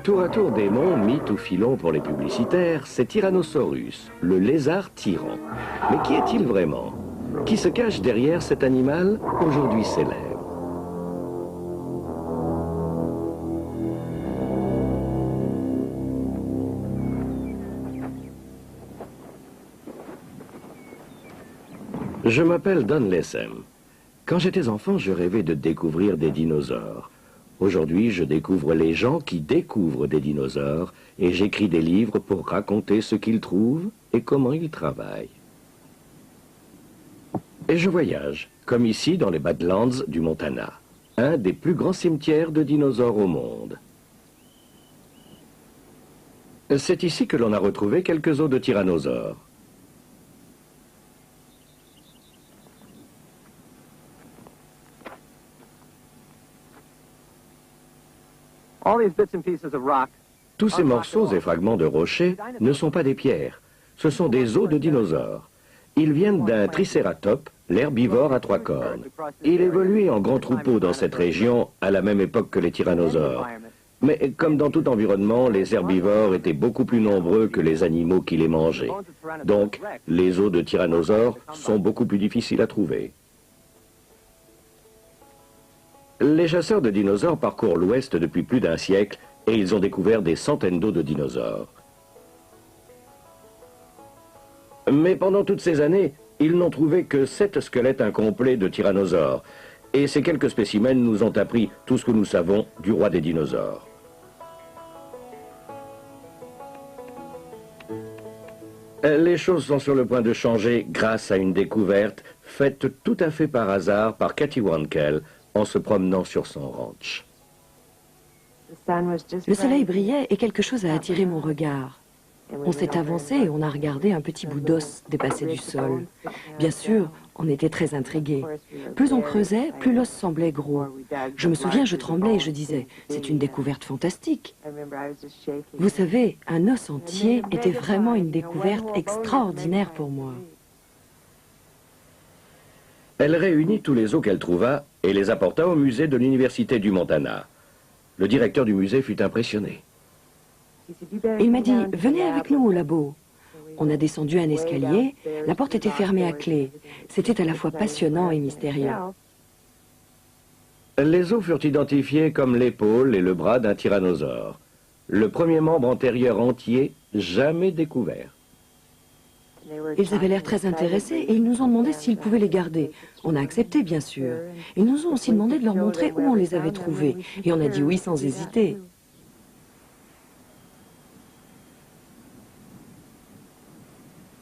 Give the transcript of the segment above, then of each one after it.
Tour à tour démon, mythe ou filon pour les publicitaires, c'est Tyrannosaurus, le lézard tyran. Mais qui est-il vraiment? Qui se cache derrière cet animal aujourd'hui célèbre? Je m'appelle Don Lessem. Quand j'étais enfant, je rêvais de découvrir des dinosaures. Aujourd'hui, je découvre les gens qui découvrent des dinosaures et j'écris des livres pour raconter ce qu'ils trouvent et comment ils travaillent. Et je voyage, comme ici dans les Badlands du Montana, un des plus grands cimetières de dinosaures au monde. C'est ici que l'on a retrouvé quelques os de tyrannosaures. Tous ces morceaux et fragments de rochers ne sont pas des pierres, ce sont des os de dinosaures. Ils viennent d'un tricératops, l'herbivore à 3 cornes. Il évoluait en grand troupeau dans cette région à la même époque que les tyrannosaures. Mais comme dans tout environnement, les herbivores étaient beaucoup plus nombreux que les animaux qui les mangeaient. Donc, les os de tyrannosaures sont beaucoup plus difficiles à trouver. Les chasseurs de dinosaures parcourent l'Ouest depuis plus d'un siècle et ils ont découvert des centaines d'os de dinosaures. Mais pendant toutes ces années, ils n'ont trouvé que 7 squelettes incomplets de tyrannosaures. Et ces quelques spécimens nous ont appris tout ce que nous savons du roi des dinosaures. Les choses sont sur le point de changer grâce à une découverte faite tout à fait par hasard par Kathy Wankel en se promenant sur son ranch. Le soleil brillait et quelque chose a attiré mon regard. On s'est avancé et on a regardé un petit bout d'os dépasser du sol. Bien sûr, on était très intrigués. Plus on creusait, plus l'os semblait gros. Je me souviens, je tremblais et je disais, c'est une découverte fantastique. Vous savez, un os entier était vraiment une découverte extraordinaire pour moi. Elle réunit tous les os qu'elle trouva et les apporta au musée de l'Université du Montana. Le directeur du musée fut impressionné. Il m'a dit, venez avec nous au labo. On a descendu un escalier, la porte était fermée à clé. C'était à la fois passionnant et mystérieux. Les os furent identifiés comme l'épaule et le bras d'un tyrannosaure. Le premier membre antérieur entier jamais découvert. Ils avaient l'air très intéressés et ils nous ont demandé s'ils pouvaient les garder. On a accepté, bien sûr. Ils nous ont aussi demandé de leur montrer où on les avait trouvés. Et on a dit oui sans hésiter.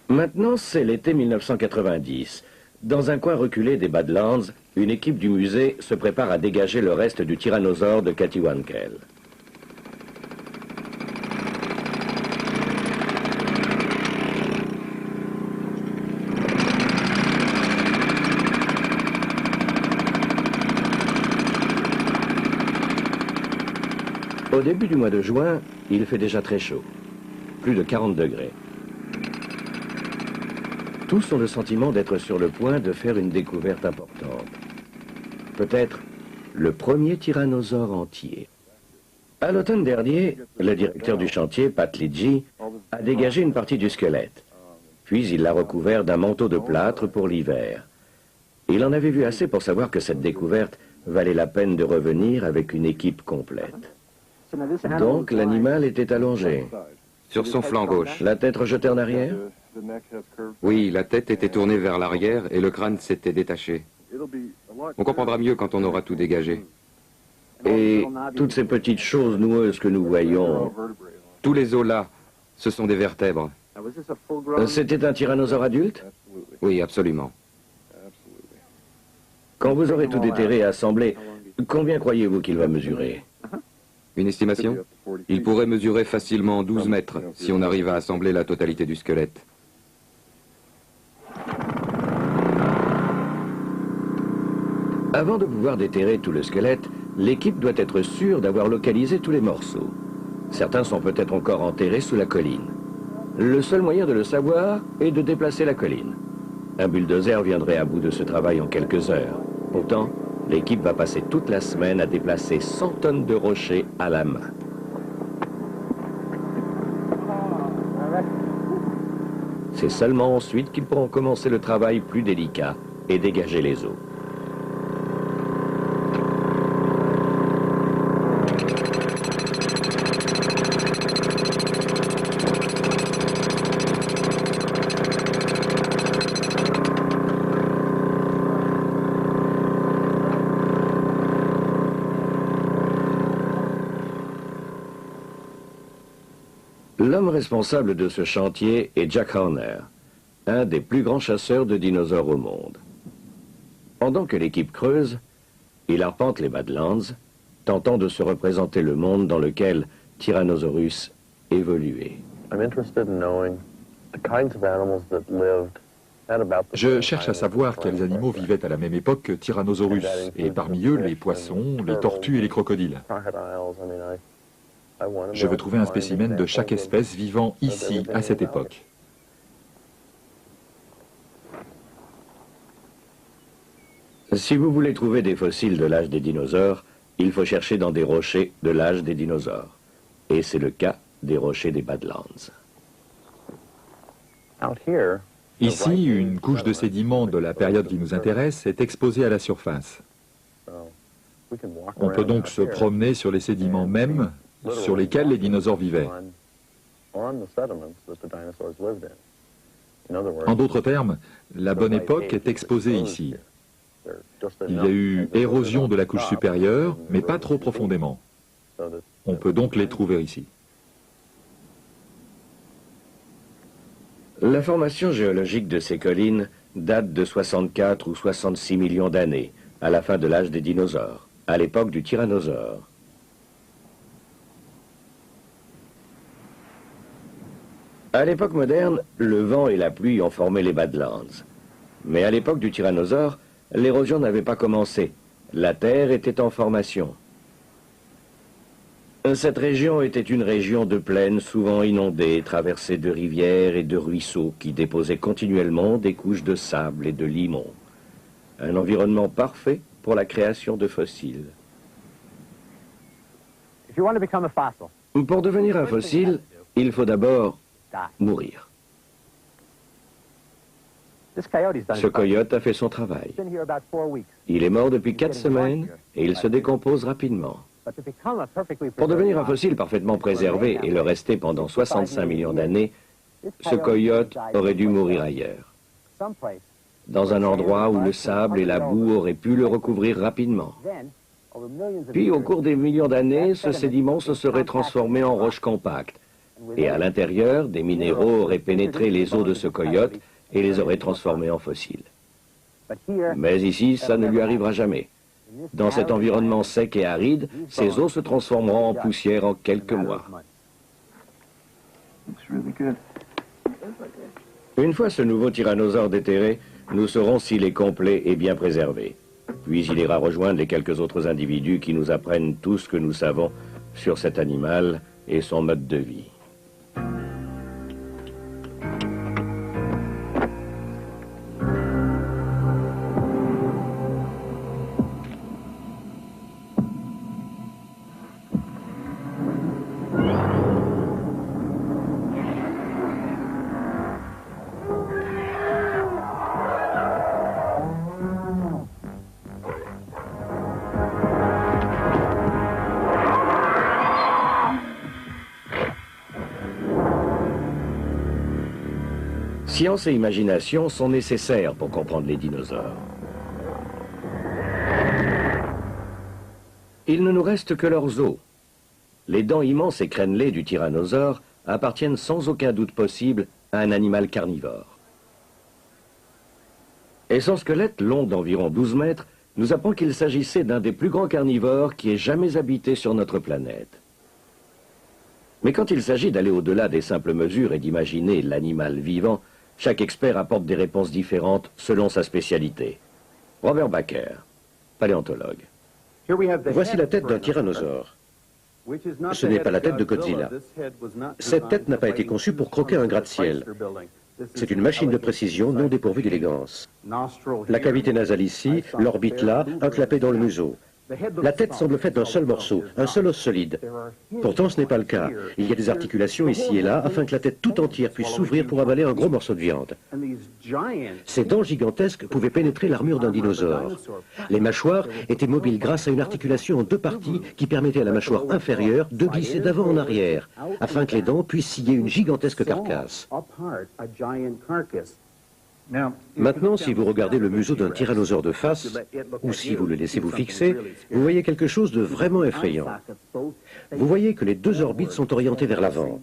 Maintenant, c'est l'été 1990. Dans un coin reculé des Badlands, une équipe du musée se prépare à dégager le reste du tyrannosaure de Kathy Wankel. Au début du mois de juin, il fait déjà très chaud, plus de 40 degrés. Tous ont le sentiment d'être sur le point de faire une découverte importante. Peut-être le premier tyrannosaure entier. À l'automne dernier, le directeur du chantier, Pat Lidji, a dégagé une partie du squelette. Puis il l'a recouvert d'un manteau de plâtre pour l'hiver. Il en avait vu assez pour savoir que cette découverte valait la peine de revenir avec une équipe complète. Donc l'animal était allongé. Sur son flanc gauche. La tête rejetée en arrière? Oui, la tête était tournée vers l'arrière et le crâne s'était détaché. On comprendra mieux quand on aura tout dégagé. Et toutes ces petites choses noueuses que nous voyons... Tous les os là, ce sont des vertèbres. C'était un tyrannosaure adulte? Oui, absolument. Quand vous aurez tout déterré et assemblé, combien croyez-vous qu'il va mesurer? Une estimation? Il pourrait mesurer facilement 12 mètres si on arrive à assembler la totalité du squelette. Avant de pouvoir déterrer tout le squelette, l'équipe doit être sûre d'avoir localisé tous les morceaux. Certains sont peut-être encore enterrés sous la colline. Le seul moyen de le savoir est de déplacer la colline. Un bulldozer viendrait à bout de ce travail en quelques heures. Pourtant, l'équipe va passer toute la semaine à déplacer 100 tonnes de rochers à la main. C'est seulement ensuite qu'ils pourront commencer le travail plus délicat et dégager les os. L'homme responsable de ce chantier est Jack Horner, un des plus grands chasseurs de dinosaures au monde. Pendant que l'équipe creuse, il arpente les Badlands, tentant de se représenter le monde dans lequel Tyrannosaurus évoluait. Je cherche à savoir quels animaux vivaient à la même époque que Tyrannosaurus, et parmi eux les poissons, les tortues et les crocodiles. Je veux trouver un spécimen de chaque espèce vivant ici, à cette époque. Si vous voulez trouver des fossiles de l'âge des dinosaures, il faut chercher dans des rochers de l'âge des dinosaures. Et c'est le cas des rochers des Badlands. Ici, une couche de sédiments de la période qui nous intéresse est exposée à la surface. On peut donc se promener sur les sédiments mêmes sur lesquels les dinosaures vivaient. En d'autres termes, la bonne époque est exposée ici. Il y a eu érosion de la couche supérieure, mais pas trop profondément. On peut donc les trouver ici. La formation géologique de ces collines date de 64 ou 66 millions d'années, à la fin de l'âge des dinosaures, à l'époque du tyrannosaure. À l'époque moderne, le vent et la pluie ont formé les Badlands. Mais à l'époque du tyrannosaure, l'érosion n'avait pas commencé. La terre était en formation. Cette région était une région de plaine souvent inondée, traversée de rivières et de ruisseaux qui déposaient continuellement des couches de sable et de limon. Un environnement parfait pour la création de fossiles. Pour devenir un fossile, il faut d'abord mourir. Ce coyote a fait son travail. Il est mort depuis 4 semaines et il se décompose rapidement. Pour devenir un fossile parfaitement préservé et le rester pendant 65 millions d'années, ce coyote aurait dû mourir ailleurs, dans un endroit où le sable et la boue auraient pu le recouvrir rapidement. Puis, au cours des millions d'années, ce sédiment se serait transformé en roche compacte, et à l'intérieur, des minéraux auraient pénétré les os de ce coyote et les auraient transformés en fossiles. Mais ici, ça ne lui arrivera jamais. Dans cet environnement sec et aride, ces os se transformeront en poussière en quelques mois. Une fois ce nouveau tyrannosaure déterré, nous saurons s'il est complet et bien préservé. Puis il ira rejoindre les quelques autres individus qui nous apprennent tout ce que nous savons sur cet animal et son mode de vie. Science et imagination sont nécessaires pour comprendre les dinosaures. Il ne nous reste que leurs os. Les dents immenses et crénelées du tyrannosaure appartiennent sans aucun doute possible à un animal carnivore. Et son squelette, long d'environ 12 mètres, nous apprend qu'il s'agissait d'un des plus grands carnivores qui ait jamais habité sur notre planète. Mais quand il s'agit d'aller au-delà des simples mesures et d'imaginer l'animal vivant, chaque expert apporte des réponses différentes selon sa spécialité. Robert Baker, paléontologue. Voici la tête d'un tyrannosaure. Ce n'est pas la tête de Godzilla. Cette tête n'a pas été conçue pour croquer un gratte-ciel. C'est une machine de précision non dépourvue d'élégance. La cavité nasale ici, l'orbite là, un clapet dans le museau. La tête semble faite d'un seul morceau, un seul os solide. Pourtant, ce n'est pas le cas. Il y a des articulations ici et là afin que la tête tout entière puisse s'ouvrir pour avaler un gros morceau de viande. Ces dents gigantesques pouvaient pénétrer l'armure d'un dinosaure. Les mâchoires étaient mobiles grâce à une articulation en deux parties qui permettait à la mâchoire inférieure de glisser d'avant en arrière, afin que les dents puissent scier une gigantesque carcasse. Maintenant, si vous regardez le museau d'un tyrannosaure de face, ou si vous le laissez vous fixer, vous voyez quelque chose de vraiment effrayant. Vous voyez que les deux orbites sont orientées vers l'avant.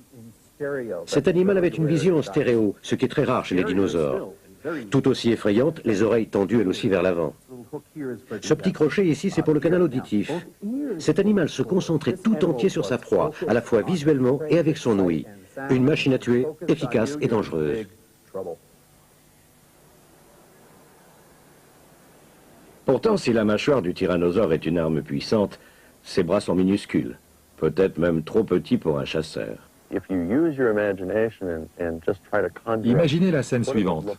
Cet animal avait une vision en stéréo, ce qui est très rare chez les dinosaures. Tout aussi effrayante, les oreilles tendues elles aussi vers l'avant. Ce petit crochet ici, c'est pour le canal auditif. Cet animal se concentrait tout entier sur sa proie, à la fois visuellement et avec son ouïe. Une machine à tuer, efficace et dangereuse. Pourtant, si la mâchoire du tyrannosaure est une arme puissante, ses bras sont minuscules, peut-être même trop petits pour un chasseur. Imaginez la scène suivante.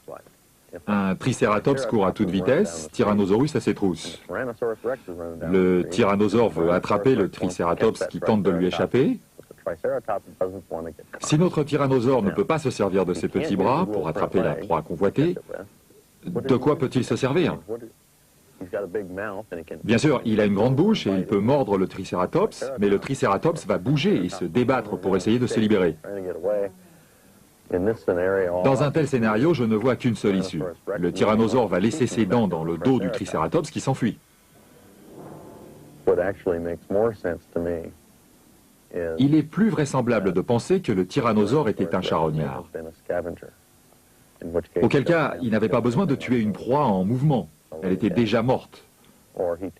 Un tricératops court à toute vitesse, Tyrannosaurus à ses trousses. Le tyrannosaure veut attraper le tricératops qui tente de lui échapper. Si notre tyrannosaure ne peut pas se servir de ses petits bras pour attraper la proie convoitée, de quoi peut-il se servir ? Bien sûr, il a une grande bouche et il peut mordre le tricératops, mais le tricératops va bouger et se débattre pour essayer de se libérer. Dans un tel scénario, je ne vois qu'une seule issue. Le tyrannosaure va laisser ses dents dans le dos du tricératops qui s'enfuit. Il est plus vraisemblable de penser que le tyrannosaure était un charognard. Auquel cas, il n'avait pas besoin de tuer une proie en mouvement. Elle était déjà morte.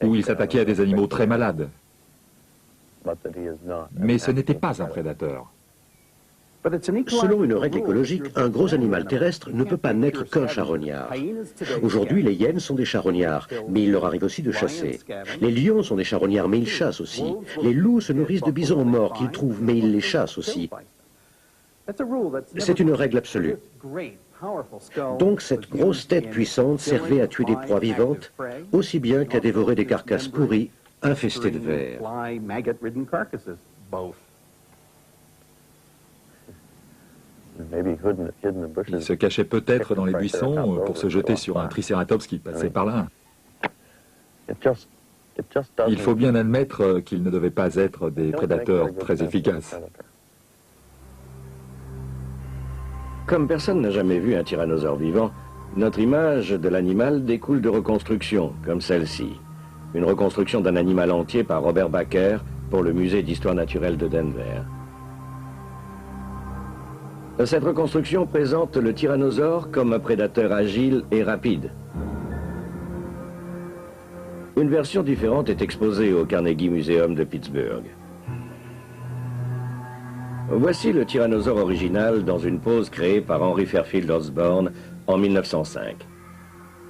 Ou il s'attaquait à des animaux très malades. Mais ce n'était pas un prédateur. Selon une règle écologique, un gros animal terrestre ne peut pas n'être qu'un charognard. Aujourd'hui, les hyènes sont des charognards, mais il leur arrive aussi de chasser. Les lions sont des charognards, mais ils chassent aussi. Les loups se nourrissent de bisons morts qu'ils trouvent, mais ils les chassent aussi. C'est une règle absolue. Donc cette grosse tête puissante servait à tuer des proies vivantes, aussi bien qu'à dévorer des carcasses pourries, infestées de vers. Il se cachait peut-être dans les buissons pour se jeter sur un tricératops qui passait par là. Il faut bien admettre qu'ils ne devaient pas être des prédateurs très efficaces. Comme personne n'a jamais vu un tyrannosaure vivant, notre image de l'animal découle de reconstructions, comme celle-ci. Une reconstruction d'un animal entier par Robert Bakker pour le musée d'histoire naturelle de Denver. Cette reconstruction présente le tyrannosaure comme un prédateur agile et rapide. Une version différente est exposée au Carnegie Museum de Pittsburgh. Voici le tyrannosaure original dans une pose créée par Henry Fairfield Osborn en 1905.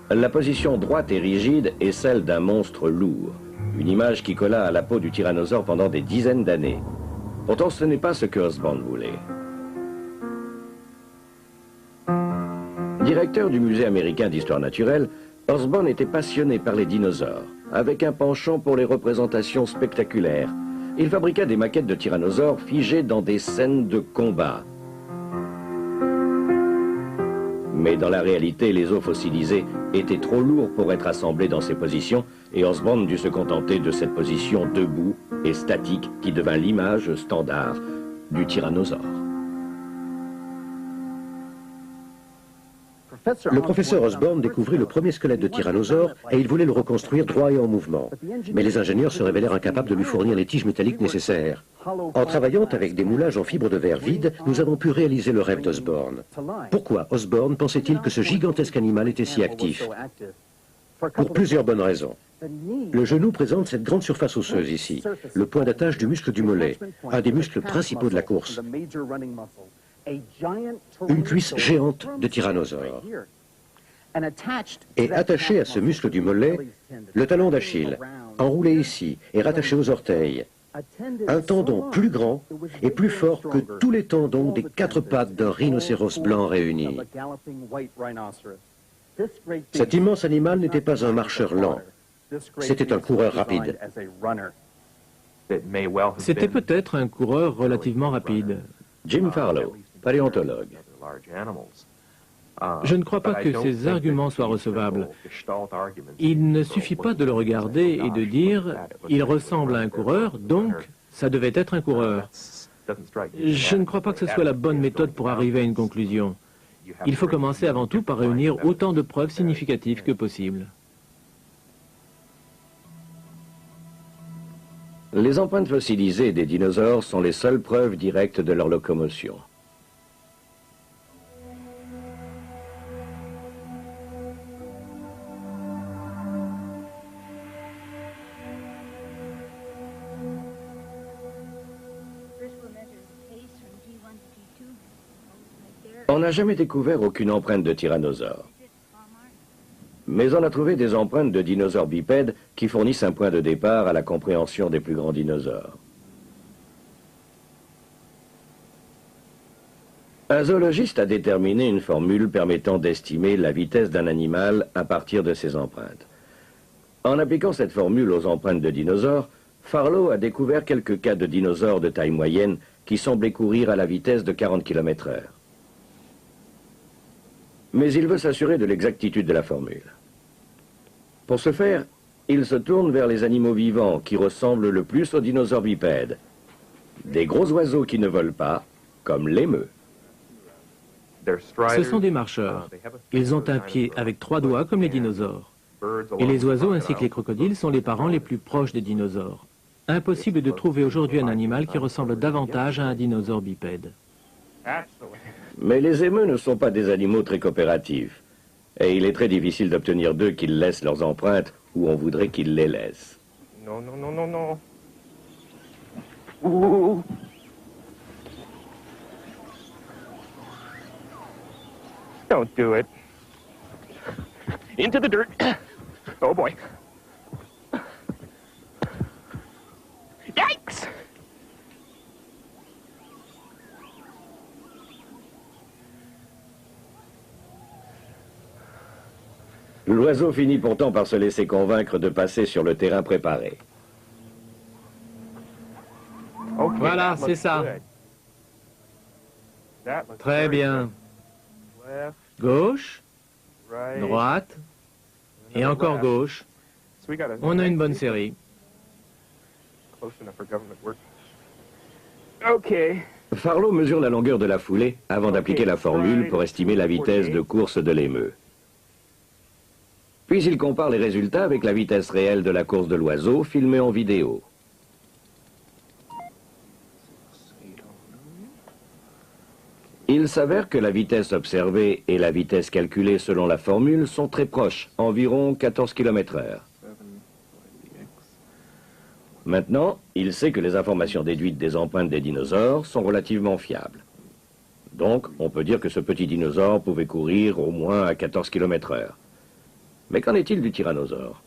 La position droite et rigide est celle d'un monstre lourd, une image qui colla à la peau du tyrannosaure pendant des dizaines d'années. Pourtant, ce n'est pas ce que Osborn voulait. Directeur du musée américain d'histoire naturelle, Osborn était passionné par les dinosaures, avec un penchant pour les représentations spectaculaires. Il fabriqua des maquettes de tyrannosaures figées dans des scènes de combat. Mais dans la réalité, les os fossilisés étaient trop lourds pour être assemblés dans ces positions, et Osborn dut se contenter de cette position debout et statique qui devint l'image standard du tyrannosaure. Le professeur Osborn découvrit le premier squelette de tyrannosaure et il voulait le reconstruire droit et en mouvement. Mais les ingénieurs se révélèrent incapables de lui fournir les tiges métalliques nécessaires. En travaillant avec des moulages en fibre de verre vide, nous avons pu réaliser le rêve d'Osborn. Pourquoi Osborn pensait-il que ce gigantesque animal était si actif? Pour plusieurs bonnes raisons. Le genou présente cette grande surface osseuse ici, le point d'attache du muscle du mollet, un des muscles principaux de la course. Une cuisse géante de tyrannosaure. Et attaché à ce muscle du mollet, le talon d'Achille, enroulé ici et rattaché aux orteils. Un tendon plus grand et plus fort que tous les tendons des 4 pattes d'un rhinocéros blanc réunis. Cet immense animal n'était pas un marcheur lent. C'était un coureur rapide. C'était peut-être un coureur relativement rapide. Jim Farlow, paléontologue. Je ne crois pas que ces arguments soient recevables. Il ne suffit pas de le regarder et de dire « il ressemble à un coureur, donc ça devait être un coureur ». Je ne crois pas que ce soit la bonne méthode pour arriver à une conclusion. Il faut commencer avant tout par réunir autant de preuves significatives que possible. Les empreintes fossilisées des dinosaures sont les seules preuves directes de leur locomotion. On n'a jamais découvert aucune empreinte de tyrannosaure. Mais on a trouvé des empreintes de dinosaures bipèdes qui fournissent un point de départ à la compréhension des plus grands dinosaures. Un zoologiste a déterminé une formule permettant d'estimer la vitesse d'un animal à partir de ses empreintes. En appliquant cette formule aux empreintes de dinosaures, Farlow a découvert quelques cas de dinosaures de taille moyenne qui semblaient courir à la vitesse de 40 km/h. Mais il veut s'assurer de l'exactitude de la formule. Pour ce faire, il se tourne vers les animaux vivants qui ressemblent le plus aux dinosaures bipèdes. Des gros oiseaux qui ne volent pas, comme l'émeu. Ce sont des marcheurs. Ils ont un pied avec 3 doigts comme les dinosaures. Et les oiseaux ainsi que les crocodiles sont les parents les plus proches des dinosaures. Impossible de trouver aujourd'hui un animal qui ressemble davantage à un dinosaure bipède. Mais les émeus ne sont pas des animaux très coopératifs. Et il est très difficile d'obtenir d'eux qu'ils laissent leurs empreintes où on voudrait qu'ils les laissent. Non, non, non, non, non. Ooh. Don't do it. Into the dirt. Oh boy. Yikes! L'oiseau finit pourtant par se laisser convaincre de passer sur le terrain préparé. Okay, Voilà, that c'est looks ça. good. That looks Très very bien. good. Left, Gauche, right, droite et encore left. gauche. So we got a On a une nice bonne sequence. série. Close enough for government work. Okay. Farlow mesure la longueur de la foulée avant d'appliquer la formule pour estimer la vitesse de course de l'émeu. Puis il compare les résultats avec la vitesse réelle de la course de l'oiseau filmée en vidéo. Il s'avère que la vitesse observée et la vitesse calculée selon la formule sont très proches, environ 14 km/h. Maintenant, il sait que les informations déduites des empreintes des dinosaures sont relativement fiables. Donc, on peut dire que ce petit dinosaure pouvait courir au moins à 14 km/h. Mais qu'en est-il du tyrannosaure?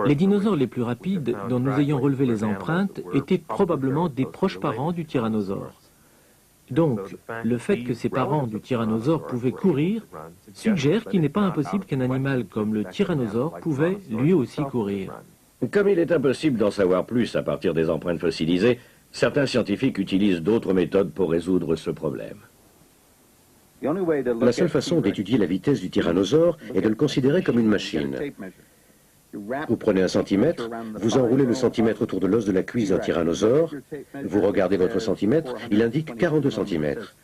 Les dinosaures les plus rapides dont nous ayons relevé les empreintes étaient probablement des proches parents du tyrannosaure. Donc, le fait que ces parents du tyrannosaure pouvaient courir suggère qu'il n'est pas impossible qu'un animal comme le tyrannosaure pouvait lui aussi courir. Comme il est impossible d'en savoir plus à partir des empreintes fossilisées, certains scientifiques utilisent d'autres méthodes pour résoudre ce problème. La seule façon d'étudier la vitesse du tyrannosaure est de le considérer comme une machine. Vous prenez un centimètre, vous enroulez le centimètre autour de l'os de la cuisse d'un tyrannosaure, vous regardez votre centimètre, il indique 42 centimètres.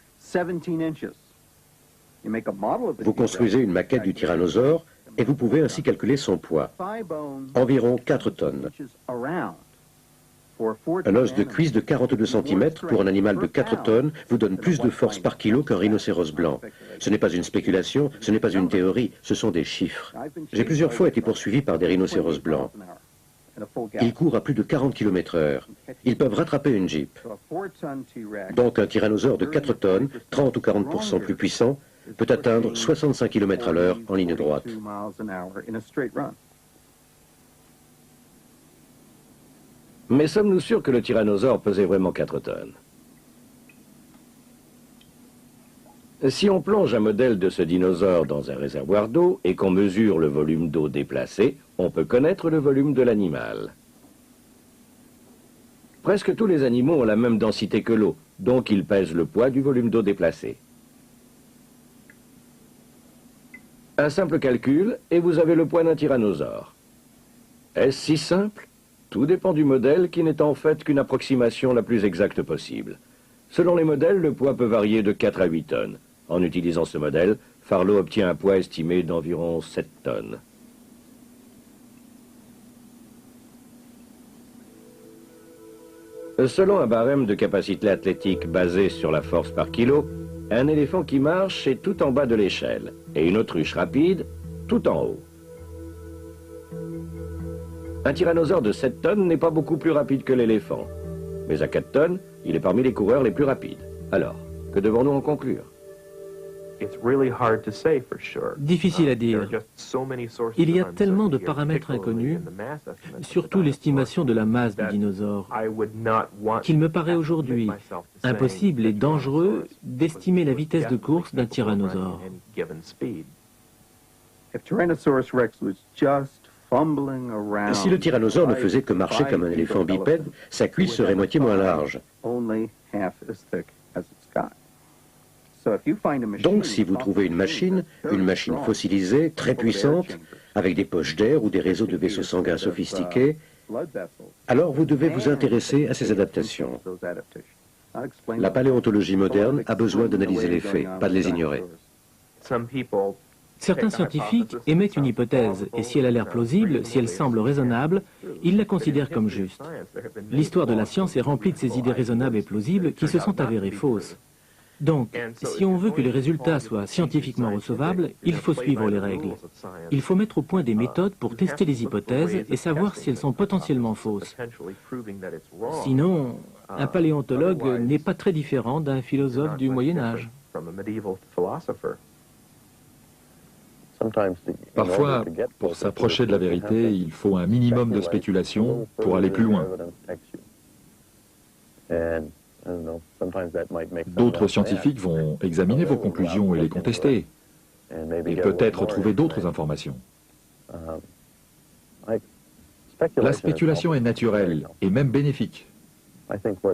Vous construisez une maquette du tyrannosaure et vous pouvez ainsi calculer son poids, environ 4 tonnes. Un os de cuisse de 42 cm pour un animal de 4 tonnes vous donne plus de force par kilo qu'un rhinocéros blanc. Ce n'est pas une spéculation, ce n'est pas une théorie, ce sont des chiffres. J'ai plusieurs fois été poursuivi par des rhinocéros blancs. Ils courent à plus de 40 km/h. Ils peuvent rattraper une Jeep. Donc un tyrannosaure de 4 tonnes, 30 ou 40% plus puissant, peut atteindre 65 km/h en ligne droite. Mais sommes-nous sûrs que le tyrannosaure pesait vraiment 4 tonnes? Si on plonge un modèle de ce dinosaure dans un réservoir d'eau et qu'on mesure le volume d'eau déplacé, on peut connaître le volume de l'animal. Presque tous les animaux ont la même densité que l'eau, donc ils pèsent le poids du volume d'eau déplacé. Un simple calcul et vous avez le poids d'un tyrannosaure. Est-ce si simple? Tout dépend du modèle qui n'est en fait qu'une approximation la plus exacte possible. Selon les modèles, le poids peut varier de 4 à 8 tonnes. En utilisant ce modèle, Farlow obtient un poids estimé d'environ 7 tonnes. Selon un barème de capacité athlétique basé sur la force par kilo, un éléphant qui marche est tout en bas de l'échelle et une autruche rapide tout en haut. Un tyrannosaure de 7 tonnes n'est pas beaucoup plus rapide que l'éléphant, mais à 4 tonnes, il est parmi les coureurs les plus rapides. Alors, que devons-nous en conclure? Difficile à dire. Il y a tellement de paramètres inconnus, surtout l'estimation de la masse du dinosaure, qu'il me paraît aujourd'hui impossible et dangereux d'estimer la vitesse de course d'un tyrannosaure. Si le tyrannosaure ne faisait que marcher comme un éléphant bipède, sa cuisse serait moitié moins large. Donc, si vous trouvez une machine fossilisée, très puissante, avec des poches d'air ou des réseaux de vaisseaux sanguins sophistiqués, alors vous devez vous intéresser à ces adaptations. La paléontologie moderne a besoin d'analyser les faits, pas de les ignorer. Certains scientifiques émettent une hypothèse, et si elle a l'air plausible, si elle semble raisonnable, ils la considèrent comme juste. L'histoire de la science est remplie de ces idées raisonnables et plausibles qui se sont avérées fausses. Donc, si on veut que les résultats soient scientifiquement recevables, il faut suivre les règles. Il faut mettre au point des méthodes pour tester les hypothèses et savoir si elles sont potentiellement fausses. Sinon, un paléontologue n'est pas très différent d'un philosophe du Moyen-Âge. Parfois, pour s'approcher de la vérité, il faut un minimum de spéculation pour aller plus loin. D'autres scientifiques vont examiner vos conclusions et les contester, et peut-être trouver d'autres informations. La spéculation est naturelle et même bénéfique.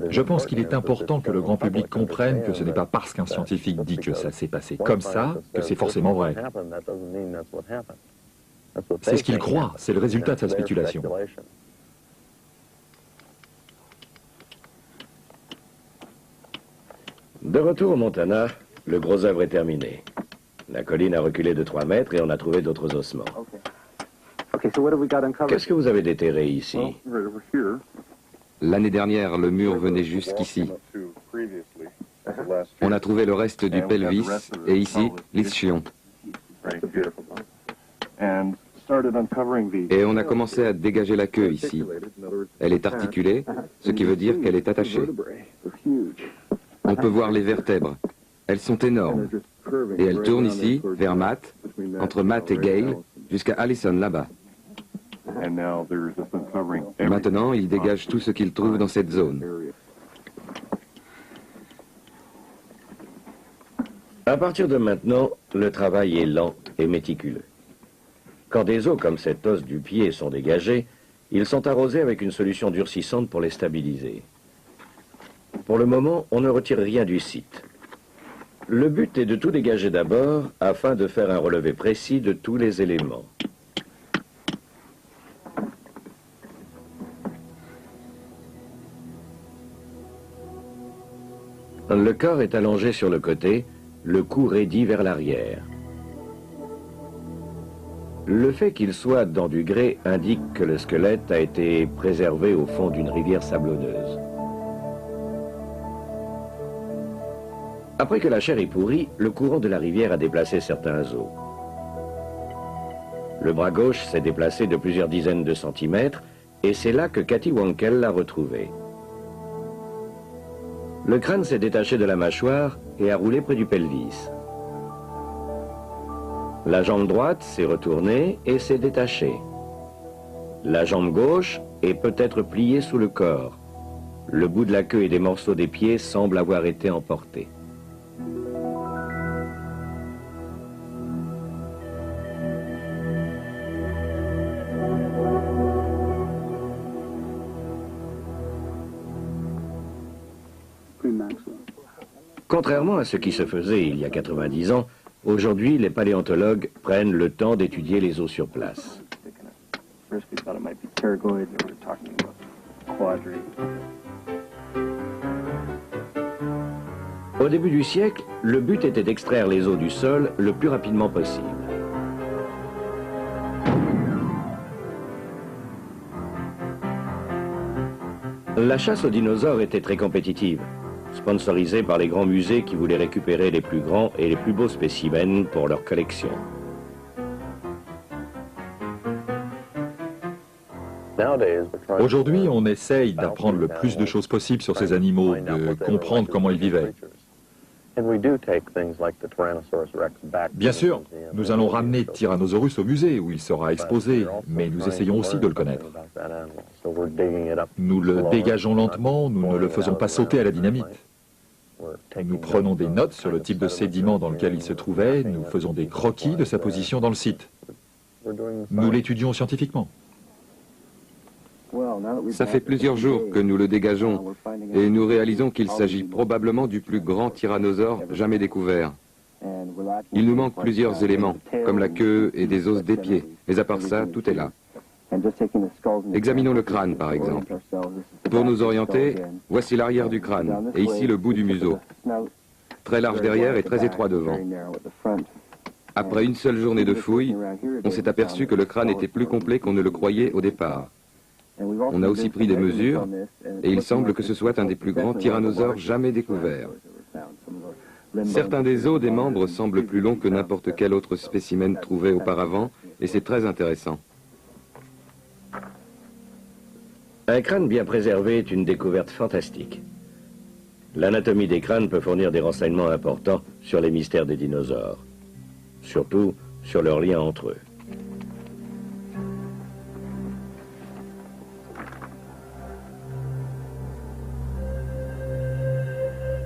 Je pense qu'il est important que le grand public comprenne que ce n'est pas parce qu'un scientifique dit que ça s'est passé comme ça que c'est forcément vrai. C'est ce qu'il croit, c'est le résultat de sa spéculation. De retour au Montana, le gros œuvre est terminé. La colline a reculé de 3 mètres et on a trouvé d'autres ossements. Qu'est-ce que vous avez déterré ici? L'année dernière, le mur venait jusqu'ici. On a trouvé le reste du pelvis et ici, l'ischion. Et on a commencé à dégager la queue ici. Elle est articulée, ce qui veut dire qu'elle est attachée. On peut voir les vertèbres. Elles sont énormes. Et elles tournent ici, vers Matt, entre Matt et Gail, jusqu'à Allison là-bas. Maintenant, il dégage tout ce qu'il trouve dans cette zone. À partir de maintenant, le travail est lent et méticuleux. Quand des os comme cet os du pied sont dégagés, ils sont arrosés avec une solution durcissante pour les stabiliser. Pour le moment, on ne retire rien du site. Le but est de tout dégager d'abord afin de faire un relevé précis de tous les éléments. Le corps est allongé sur le côté, le cou raidi vers l'arrière. Le fait qu'il soit dans du grès indique que le squelette a été préservé au fond d'une rivière sablonneuse. Après que la chair est pourrie, le courant de la rivière a déplacé certains os. Le bras gauche s'est déplacé de plusieurs dizaines de centimètres et c'est là que Cathy Wankel l'a retrouvé. Le crâne s'est détaché de la mâchoire et a roulé près du pelvis. La jambe droite s'est retournée et s'est détachée. La jambe gauche est peut-être pliée sous le corps. Le bout de la queue et des morceaux des pieds semblent avoir été emportés. Contrairement à ce qui se faisait il y a 90 ans, aujourd'hui, les paléontologues prennent le temps d'étudier les os sur place. Au début du siècle, le but était d'extraire les os du sol le plus rapidement possible. La chasse aux dinosaures était très compétitive, sponsorisée par les grands musées qui voulaient récupérer les plus grands et les plus beaux spécimens pour leur collection. Aujourd'hui, on essaye d'apprendre le plus de choses possible sur ces animaux, de comprendre comment ils vivaient. Bien sûr, nous allons ramener Tyrannosaurus au musée où il sera exposé, mais nous essayons aussi de le connaître. Nous le dégageons lentement, nous ne le faisons pas sauter à la dynamite. Nous prenons des notes sur le type de sédiment dans lequel il se trouvait, nous faisons des croquis de sa position dans le site. Nous l'étudions scientifiquement. Ça fait plusieurs jours que nous le dégageons et nous réalisons qu'il s'agit probablement du plus grand tyrannosaure jamais découvert. Il nous manque plusieurs éléments, comme la queue et des os des pieds, mais à part ça, tout est là. Examinons le crâne, par exemple. Pour nous orienter, voici l'arrière du crâne, et ici le bout du museau. Très large derrière et très étroit devant. Après une seule journée de fouilles, on s'est aperçu que le crâne était plus complet qu'on ne le croyait au départ. On a aussi pris des mesures, et il semble que ce soit un des plus grands tyrannosaures jamais découverts. Certains des os des membres semblent plus longs que n'importe quel autre spécimen trouvé auparavant, et c'est très intéressant. Un crâne bien préservé est une découverte fantastique. L'anatomie des crânes peut fournir des renseignements importants sur les mystères des dinosaures, surtout sur leurs liens entre eux.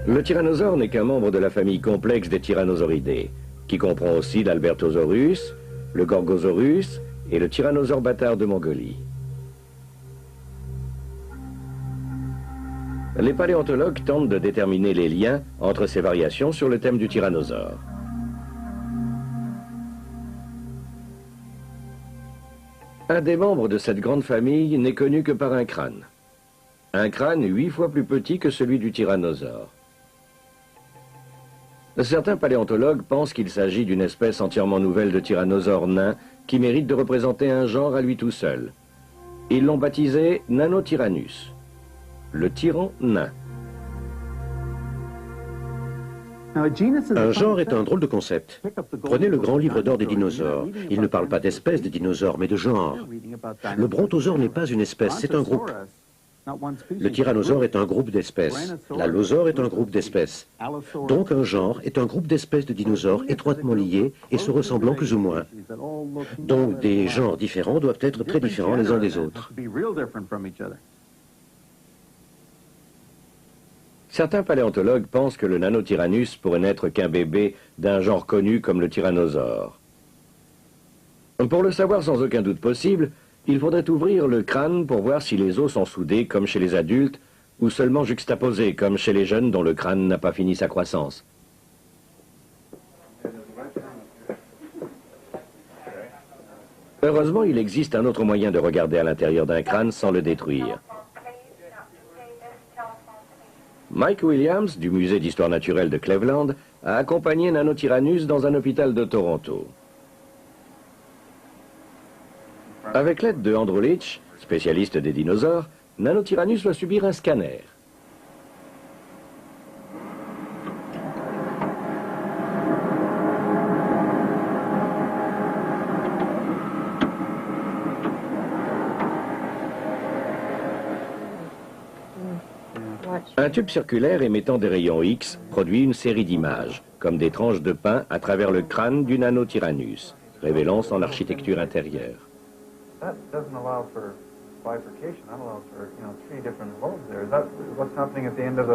Le tyrannosaure n'est qu'un membre de la famille complexe des tyrannosauridés, qui comprend aussi l'Albertosaurus, le Gorgosaurus et le tyrannosaure bâtard de Mongolie. Les paléontologues tentent de déterminer les liens entre ces variations sur le thème du tyrannosaure. Un des membres de cette grande famille n'est connu que par un crâne. Un crâne 8 fois plus petit que celui du tyrannosaure. Certains paléontologues pensent qu'il s'agit d'une espèce entièrement nouvelle de tyrannosaure nain qui mérite de représenter un genre à lui tout seul. Ils l'ont baptisé Nanotyrannus, le tyran nain. Un genre est un drôle de concept. Prenez le grand livre d'or des dinosaures. Il ne parle pas d'espèces des dinosaures, mais de genre. Le brontosaure n'est pas une espèce, c'est un groupe. Le tyrannosaure est un groupe d'espèces. L'allosaure est un groupe d'espèces. Donc un genre est un groupe d'espèces de dinosaures étroitement liés et se ressemblant plus ou moins. Donc des genres différents doivent être très différents les uns des autres. Certains paléontologues pensent que le Nanotyrannus pourrait n'être qu'un bébé d'un genre connu comme le tyrannosaure. Pour le savoir sans aucun doute possible, il faudrait ouvrir le crâne pour voir si les os sont soudés comme chez les adultes ou seulement juxtaposés comme chez les jeunes dont le crâne n'a pas fini sa croissance. Heureusement, il existe un autre moyen de regarder à l'intérieur d'un crâne sans le détruire. Mike Williams, du musée d'histoire naturelle de Cleveland, a accompagné Nanotyrannus dans un hôpital de Toronto. Avec l'aide de Andrew Leach, spécialiste des dinosaures, Nanotyrannus va subir un scanner. Un tube circulaire émettant des rayons X produit une série d'images, comme des tranches de pain à travers le crâne du Nanotyrannus, révélant son architecture intérieure.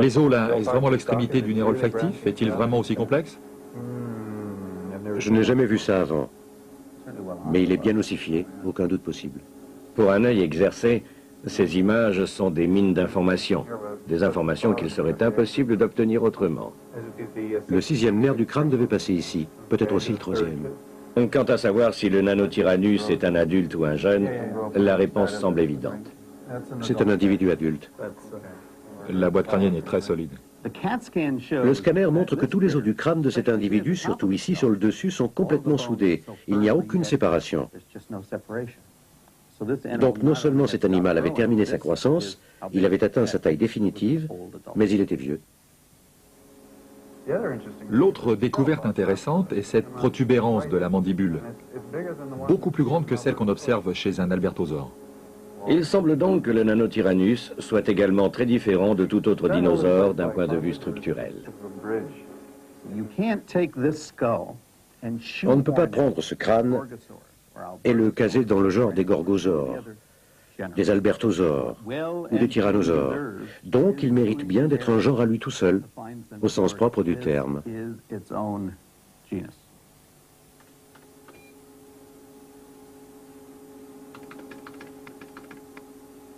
Les os là, est-ce vraiment l'extrémité du nerf olfactif? Est-il vraiment aussi complexe? Je n'ai jamais vu ça avant. Mais il est bien ossifié, aucun doute possible. Pour un œil exercé, ces images sont des mines d'informations, des informations qu'il serait impossible d'obtenir autrement. Le 6e nerf du crâne devait passer ici, peut-être aussi le 3e. Quant à savoir si le nanotyrannus est un adulte ou un jeune, la réponse semble évidente. C'est un individu adulte. La boîte crânienne est très solide. Le scanner montre que tous les os du crâne de cet individu, surtout ici sur le dessus, sont complètement soudés. Il n'y a aucune séparation. Donc non seulement cet animal avait terminé sa croissance, il avait atteint sa taille définitive, mais il était vieux. L'autre découverte intéressante est cette protubérance de la mandibule, beaucoup plus grande que celle qu'on observe chez un albertosaure. Il semble donc que le nanotyrannus soit également très différent de tout autre dinosaure d'un point de vue structurel. On ne peut pas prendre ce crâne et le caser dans le genre des gorgosaures, des albertosaures ou des tyrannosaures. Donc il mérite bien d'être un genre à lui tout seul, au sens propre du terme.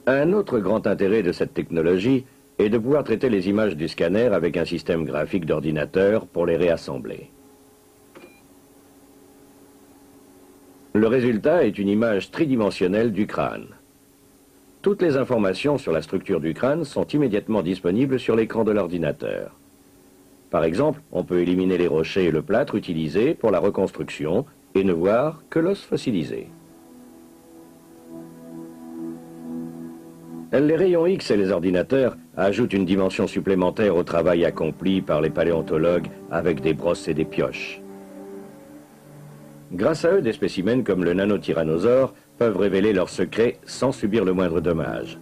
Un autre grand intérêt de cette technologie est de pouvoir traiter les images du scanner avec un système graphique d'ordinateur pour les réassembler. Le résultat est une image tridimensionnelle du crâne. Toutes les informations sur la structure du crâne sont immédiatement disponibles sur l'écran de l'ordinateur. Par exemple, on peut éliminer les rochers et le plâtre utilisés pour la reconstruction et ne voir que l'os fossilisé. Les rayons X et les ordinateurs ajoutent une dimension supplémentaire au travail accompli par les paléontologues avec des brosses et des pioches. Grâce à eux, des spécimens comme le nanotyrannosaure peuvent révéler leurs secrets sans subir le moindre dommage.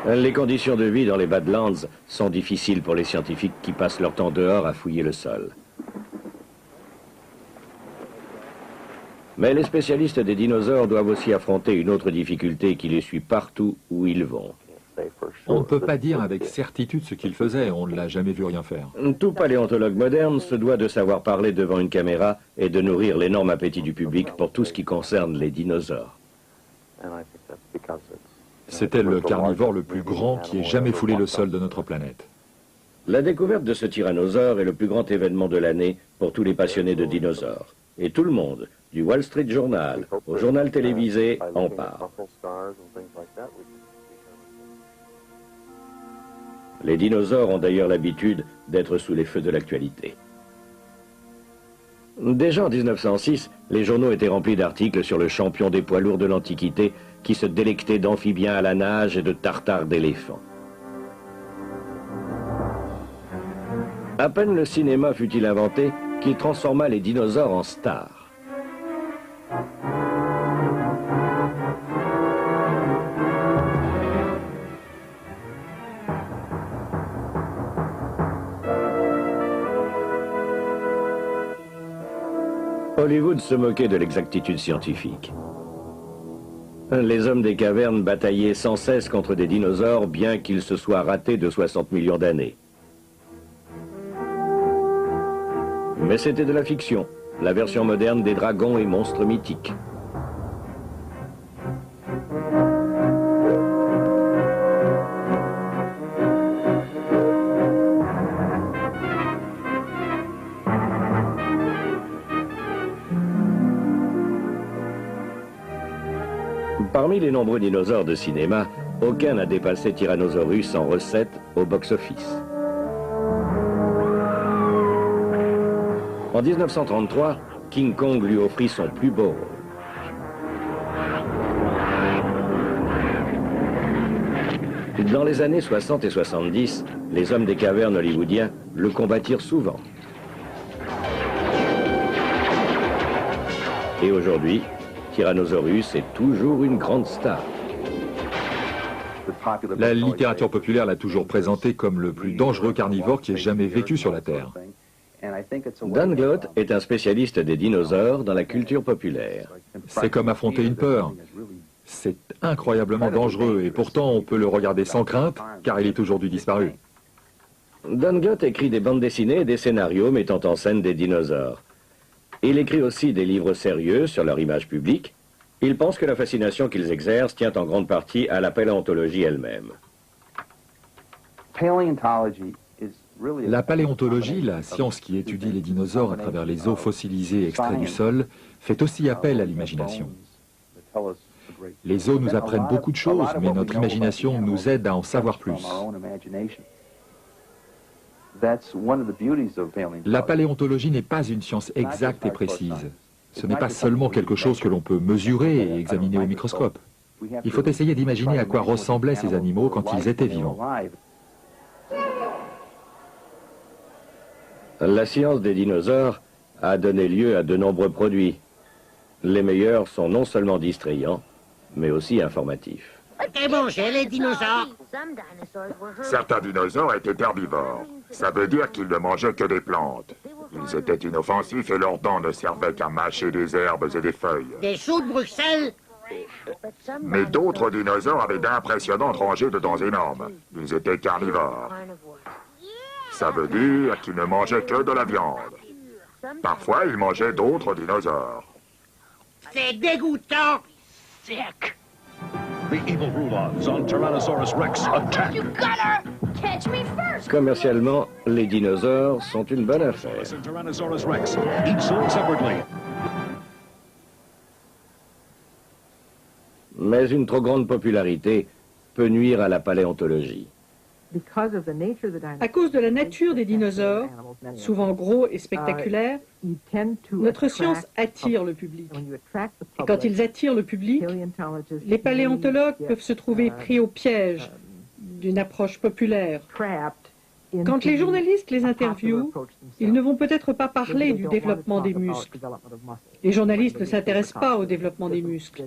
Les conditions de vie dans les Badlands sont difficiles pour les scientifiques qui passent leur temps dehors à fouiller le sol. Mais les spécialistes des dinosaures doivent aussi affronter une autre difficulté qui les suit partout où ils vont. On ne peut pas dire avec certitude ce qu'ils faisaient, on ne l'a jamais vu rien faire. Tout paléontologue moderne se doit de savoir parler devant une caméra et de nourrir l'énorme appétit du public pour tout ce qui concerne les dinosaures. C'était le carnivore le plus grand qui ait jamais foulé le sol de notre planète. La découverte de ce tyrannosaure est le plus grand événement de l'année pour tous les passionnés de dinosaures. Et tout le monde, du Wall Street Journal au journal télévisé, en parle. Les dinosaures ont d'ailleurs l'habitude d'être sous les feux de l'actualité. Déjà en 1906, les journaux étaient remplis d'articles sur le champion des poids lourds de l'Antiquité qui se délectait d'amphibiens à la nage et de tartares d'éléphants. À peine le cinéma fut-il inventé qu'il transforma les dinosaures en stars. Hollywood se moquait de l'exactitude scientifique. Les hommes des cavernes bataillaient sans cesse contre des dinosaures, bien qu'ils se soient ratés de 60 millions d'années. Mais c'était de la fiction, la version moderne des dragons et monstres mythiques. Parmi les nombreux dinosaures de cinéma, aucun n'a dépassé Tyrannosaurus en recettes au box-office. En 1933, King Kong lui offrit son plus beau rôle. Dans les années 60 et 70, les hommes des cavernes hollywoodiens le combattirent souvent. Et aujourd'hui, Tyrannosaurus est toujours une grande star. La littérature populaire l'a toujours présenté comme le plus dangereux carnivore qui ait jamais vécu sur la Terre. Dan Glott est un spécialiste des dinosaures dans la culture populaire. C'est comme affronter une peur. C'est incroyablement dangereux et pourtant on peut le regarder sans crainte car il est aujourd'hui disparu. Dan Glott écrit des bandes dessinées et des scénarios mettant en scène des dinosaures. Il écrit aussi des livres sérieux sur leur image publique. Il pense que la fascination qu'ils exercent tient en grande partie à la paléontologie elle-même. La paléontologie, la science qui étudie les dinosaures à travers les os fossilisés extraits du sol, fait aussi appel à l'imagination. Les os nous apprennent beaucoup de choses, mais notre imagination nous aide à en savoir plus. La paléontologie n'est pas une science exacte et précise. Ce n'est pas seulement quelque chose que l'on peut mesurer et examiner au microscope. Il faut essayer d'imaginer à quoi ressemblaient ces animaux quand ils étaient vivants. La science des dinosaures a donné lieu à de nombreux produits. Les meilleurs sont non seulement distrayants, mais aussi informatifs. Et manger les dinosaures. Certains dinosaures étaient herbivores. Ça veut dire qu'ils ne mangeaient que des plantes. Ils étaient inoffensifs et leurs dents ne servaient qu'à mâcher des herbes et des feuilles. Des choux de Bruxelles. Mais d'autres dinosaures avaient d'impressionnantes rangées de dents énormes. Ils étaient carnivores. Ça veut dire qu'ils ne mangeaient que de la viande. Parfois, ils mangeaient d'autres dinosaures. C'est dégoûtant. Sick. The evil Rulons on Tyrannosaurus Rex attack. You gotta catch me first. Commercialement, les dinosaures sont une bonne affaire. Tyrannosaurus Rex, each sold separately. Mais une trop grande popularité peut nuire à la paléontologie. À cause de la nature des dinosaures, souvent gros et spectaculaires, notre science attire le public. Et quand ils attirent le public, les paléontologues peuvent se trouver pris au piège d'une approche populaire. Quand les journalistes les interviewent, ils ne vont peut-être pas parler du développement des muscles. Les journalistes ne s'intéressent pas au développement des muscles.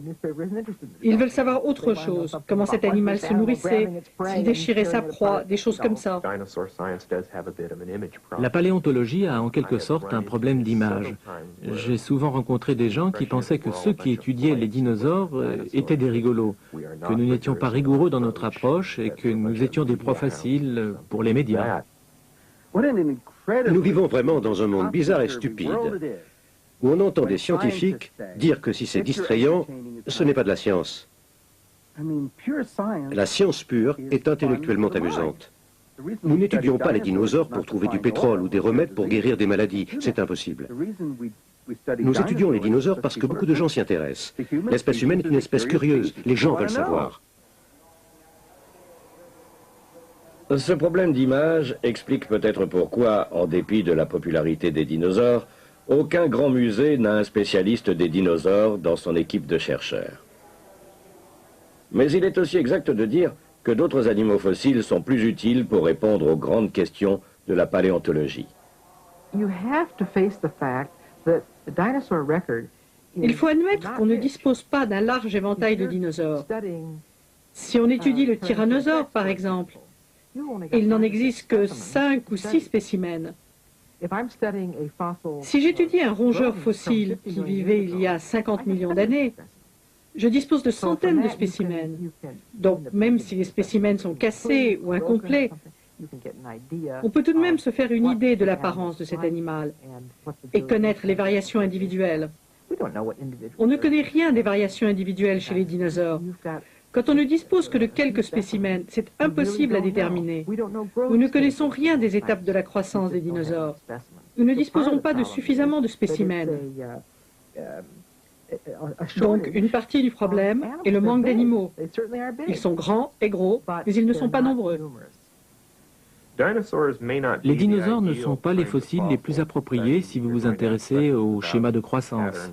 Ils veulent savoir autre chose, comment cet animal se nourrissait, s'il déchirait sa proie, des choses comme ça. La paléontologie a en quelque sorte un problème d'image. J'ai souvent rencontré des gens qui pensaient que ceux qui étudiaient les dinosaures étaient des rigolos, que nous n'étions pas rigoureux dans notre approche et que nous étions des proies faciles pour les médias. Nous vivons vraiment dans un monde bizarre et stupide, où on entend des scientifiques dire que si c'est distrayant, ce n'est pas de la science. La science pure est intellectuellement amusante. Nous n'étudions pas les dinosaures pour trouver du pétrole ou des remèdes pour guérir des maladies, c'est impossible. Nous étudions les dinosaures parce que beaucoup de gens s'y intéressent. L'espèce humaine est une espèce curieuse, les gens veulent savoir. Ce problème d'image explique peut-être pourquoi, en dépit de la popularité des dinosaures, aucun grand musée n'a un spécialiste des dinosaures dans son équipe de chercheurs. Mais il est aussi exact de dire que d'autres animaux fossiles sont plus utiles pour répondre aux grandes questions de la paléontologie. Il faut admettre qu'on ne dispose pas d'un large éventail de dinosaures. Si on étudie le tyrannosaure, par exemple, il n'en existe que 5 ou 6 spécimens. Si j'étudie un rongeur fossile qui vivait il y a 50 millions d'années, je dispose de centaines de spécimens. Donc, même si les spécimens sont cassés ou incomplets, on peut tout de même se faire une idée de l'apparence de cet animal et connaître les variations individuelles. On ne connaît rien des variations individuelles chez les dinosaures. Quand on ne dispose que de quelques spécimens, c'est impossible à déterminer. Nous ne connaissons rien des étapes de la croissance des dinosaures. Nous ne disposons pas de suffisamment de spécimens. Donc, une partie du problème est le manque d'animaux. Ils sont grands et gros, mais ils ne sont pas nombreux. Les dinosaures ne sont pas les fossiles les plus appropriés si vous vous intéressez au schéma de croissance.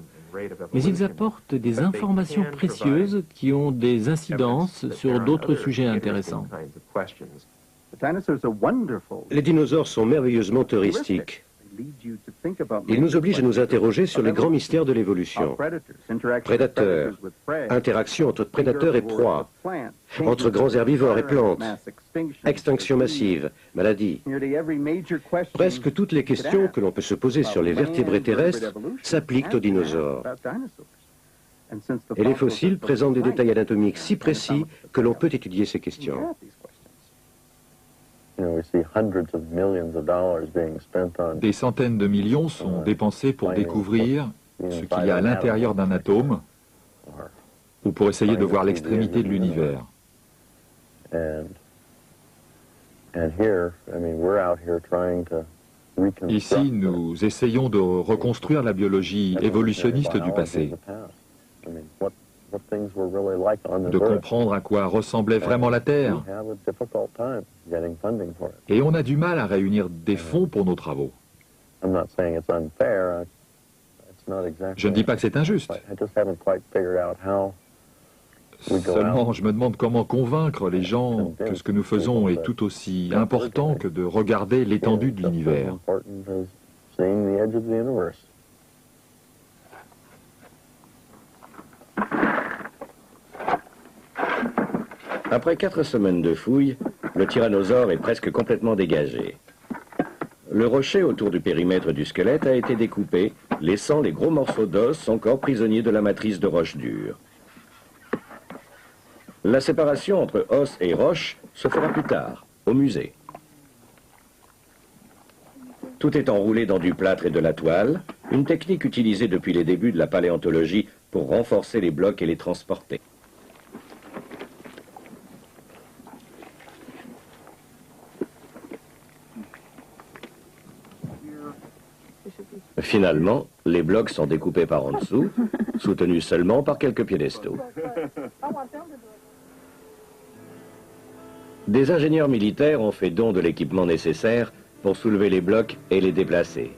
Mais ils apportent des informations précieuses qui ont des incidences sur d'autres sujets intéressants. Les dinosaures sont merveilleusement heuristiques. Ils nous obligent à nous interroger sur les grands mystères de l'évolution. Prédateurs, interaction entre prédateurs et proies, entre grands herbivores et plantes, extinction massive, maladies. Presque toutes les questions que l'on peut se poser sur les vertébrés terrestres s'appliquent aux dinosaures. Et les fossiles présentent des détails anatomiques si précis que l'on peut étudier ces questions. Des centaines de millions sont dépensés pour découvrir ce qu'il y a à l'intérieur d'un atome ou pour essayer de voir l'extrémité de l'univers. Ici, nous essayons de reconstruire la biologie évolutionniste du passé, de comprendre à quoi ressemblait vraiment la Terre. Et on a du mal à réunir des fonds pour nos travaux. Je ne dis pas que c'est injuste. Seulement, je me demande comment convaincre les gens que ce que nous faisons est tout aussi important que de regarder l'étendue de l'univers. Après 4 semaines de fouilles, le tyrannosaure est presque complètement dégagé. Le rocher autour du périmètre du squelette a été découpé, laissant les gros morceaux d'os encore prisonniers de la matrice de roche dure. La séparation entre os et roche se fera plus tard, au musée. Tout est enroulé dans du plâtre et de la toile, une technique utilisée depuis les débuts de la paléontologie pour renforcer les blocs et les transporter. Finalement, les blocs sont découpés par en dessous, soutenus seulement par quelques piédestaux. Des ingénieurs militaires ont fait don de l'équipement nécessaire pour soulever les blocs et les déplacer.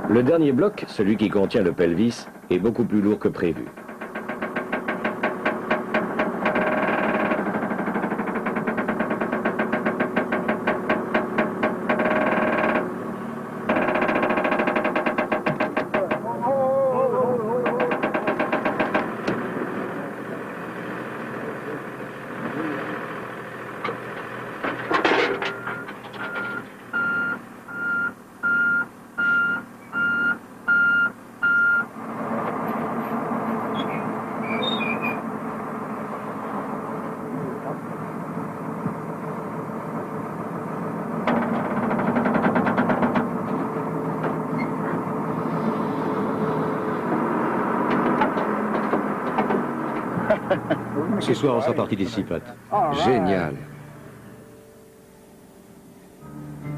Le dernier bloc, celui qui contient le pelvis, est beaucoup plus lourd que prévu. Ce soir, on sera parti d'ici, Pat. Génial.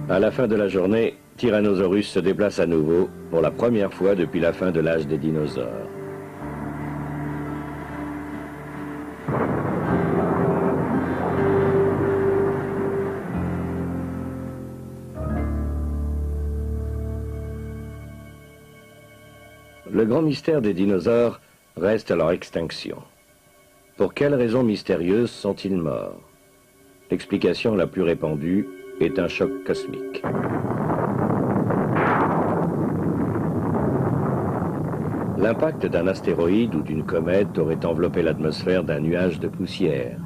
À la fin de la journée, Tyrannosaurus se déplace à nouveau pour la première fois depuis la fin de l'âge des dinosaures. Le grand mystère des dinosaures reste leur extinction. Pour quelles raisons mystérieuses sont-ils morts? L'explication la plus répandue est un choc cosmique. L'impact d'un astéroïde ou d'une comète aurait enveloppé l'atmosphère d'un nuage de poussière.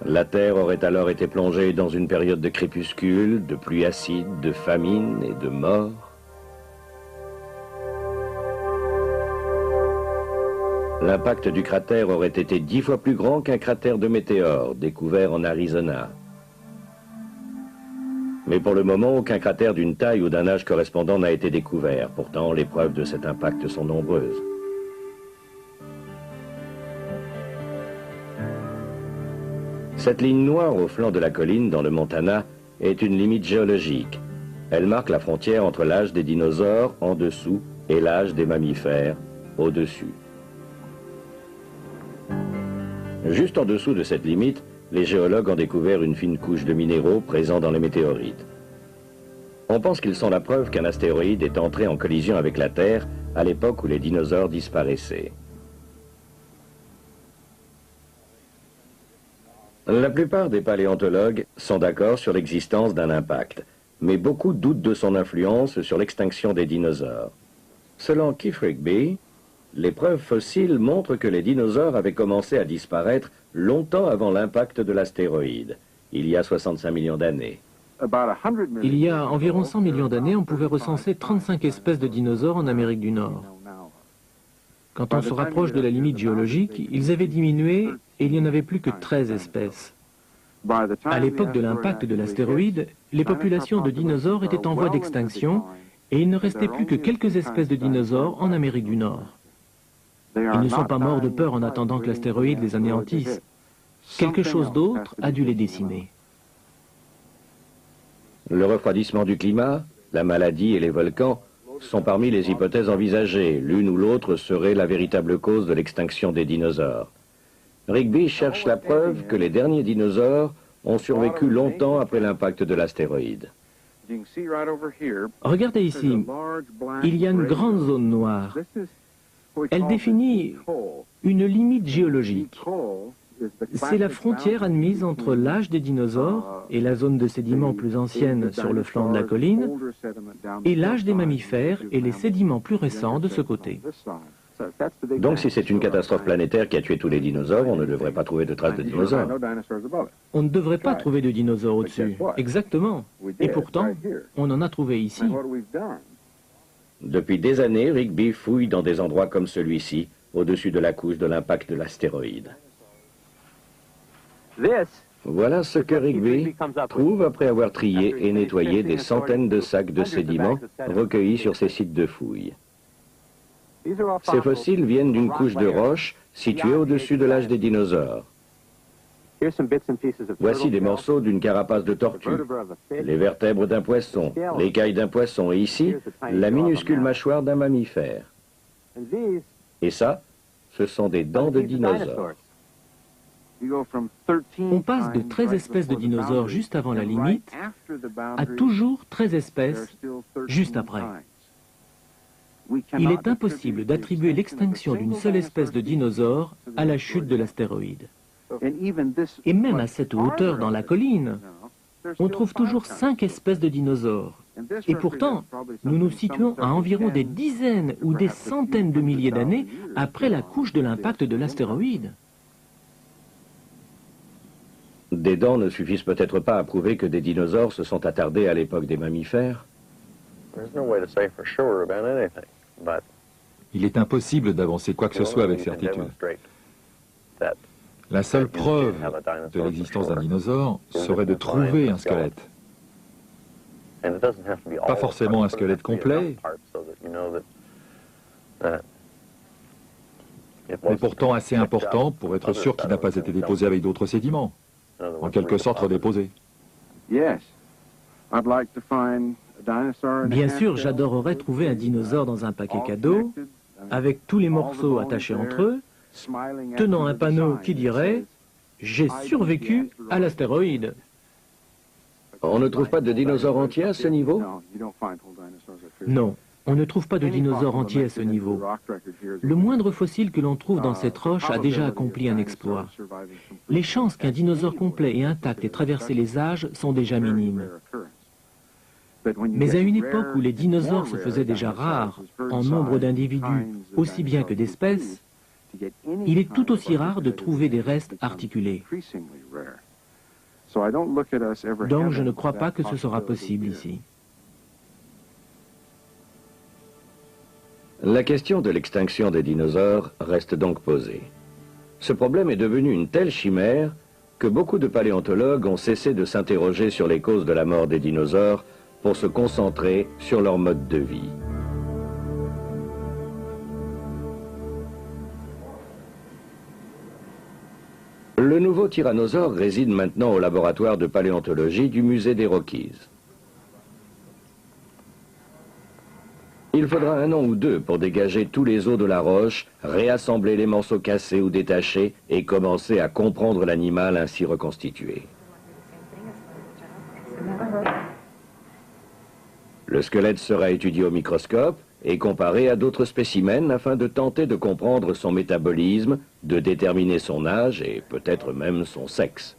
La Terre aurait alors été plongée dans une période de crépuscule, de pluie acide, de famine et de mort. L'impact du cratère aurait été 10 fois plus grand qu'un cratère de météore découvert en Arizona. Mais pour le moment, aucun cratère d'une taille ou d'un âge correspondant n'a été découvert. Pourtant, les preuves de cet impact sont nombreuses. Cette ligne noire au flanc de la colline dans le Montana est une limite géologique. Elle marque la frontière entre l'âge des dinosaures en dessous et l'âge des mammifères au-dessus. Juste en dessous de cette limite, les géologues ont découvert une fine couche de minéraux présents dans les météorites. On pense qu'ils sont la preuve qu'un astéroïde est entré en collision avec la Terre à l'époque où les dinosaures disparaissaient. La plupart des paléontologues sont d'accord sur l'existence d'un impact, mais beaucoup doutent de son influence sur l'extinction des dinosaures. Selon Keith Rigby, les preuves fossiles montrent que les dinosaures avaient commencé à disparaître longtemps avant l'impact de l'astéroïde, il y a 65 millions d'années. Il y a environ 100 millions d'années, on pouvait recenser 35 espèces de dinosaures en Amérique du Nord. Quand on se rapproche de la limite géologique, ils avaient diminué et il n'y en avait plus que 13 espèces. À l'époque de l'impact de l'astéroïde, les populations de dinosaures étaient en voie d'extinction et il ne restait plus que quelques espèces de dinosaures en Amérique du Nord. Ils ne sont pas morts de peur en attendant que l'astéroïde les anéantisse. Quelque chose d'autre a dû les décimer. Le refroidissement du climat, la maladie et les volcans sont parmi les hypothèses envisagées. L'une ou l'autre serait la véritable cause de l'extinction des dinosaures. Rigby cherche la preuve que les derniers dinosaures ont survécu longtemps après l'impact de l'astéroïde. Regardez ici, il y a une grande zone noire. Elle définit une limite géologique. C'est la frontière admise entre l'âge des dinosaures et la zone de sédiments plus ancienne sur le flanc de la colline et l'âge des mammifères et les sédiments plus récents de ce côté. Donc si c'est une catastrophe planétaire qui a tué tous les dinosaures, on ne devrait pas trouver de traces de dinosaures. On ne devrait pas trouver de dinosaures au-dessus. Exactement. Et pourtant, on en a trouvé ici. Depuis des années, Rigby fouille dans des endroits comme celui-ci, au-dessus de la couche de l'impact de l'astéroïde. Voilà ce que Rigby trouve après avoir trié et nettoyé des centaines de sacs de sédiments recueillis sur ces sites de fouilles. Ces fossiles viennent d'une couche de roches située au-dessus de l'âge des dinosaures. Voici des morceaux d'une carapace de tortue, les vertèbres d'un poisson, l'écaille d'un poisson et ici, la minuscule mâchoire d'un mammifère. Et ça, ce sont des dents de dinosaures. On passe de 13 espèces de dinosaures juste avant la limite à toujours 13 espèces juste après. Il est impossible d'attribuer l'extinction d'une seule espèce de dinosaure à la chute de l'astéroïde. Et même à cette hauteur dans la colline, on trouve toujours 5 espèces de dinosaures. Et pourtant, nous nous situons à environ des dizaines ou des centaines de milliers d'années après la couche de l'impact de l'astéroïde. Des dents ne suffisent peut-être pas à prouver que des dinosaures se sont attardés à l'époque des mammifères. Il est impossible d'avancer quoi que ce soit avec certitude. La seule preuve de l'existence d'un dinosaure serait de trouver un squelette. Pas forcément un squelette complet, mais pourtant assez important pour être sûr qu'il n'a pas été déposé avec d'autres sédiments, en quelque sorte redéposé. Bien sûr, j'adorerais trouver un dinosaure dans un paquet cadeau, avec tous les morceaux attachés entre eux, tenant un panneau qui dirait « J'ai survécu à l'astéroïde ». On ne trouve pas de dinosaures entiers à ce niveau? Non, on ne trouve pas de dinosaures entiers à ce niveau. Le moindre fossile que l'on trouve dans cette roche a déjà accompli un exploit. Les chances qu'un dinosaure complet et intact ait traversé les âges sont déjà minimes. Mais à une époque où les dinosaures se faisaient déjà rares, en nombre d'individus aussi bien que d'espèces, il est tout aussi rare de trouver des restes articulés. Donc je ne crois pas que ce sera possible ici. La question de l'extinction des dinosaures reste donc posée. Ce problème est devenu une telle chimère que beaucoup de paléontologues ont cessé de s'interroger sur les causes de la mort des dinosaures pour se concentrer sur leur mode de vie. Le nouveau tyrannosaure réside maintenant au laboratoire de paléontologie du musée des Rockies. Il faudra 1 an ou 2 pour dégager tous les os de la roche, réassembler les morceaux cassés ou détachés et commencer à comprendre l'animal ainsi reconstitué. Le squelette sera étudié au microscope et comparé à d'autres spécimens afin de tenter de comprendre son métabolisme, de déterminer son âge et peut-être même son sexe.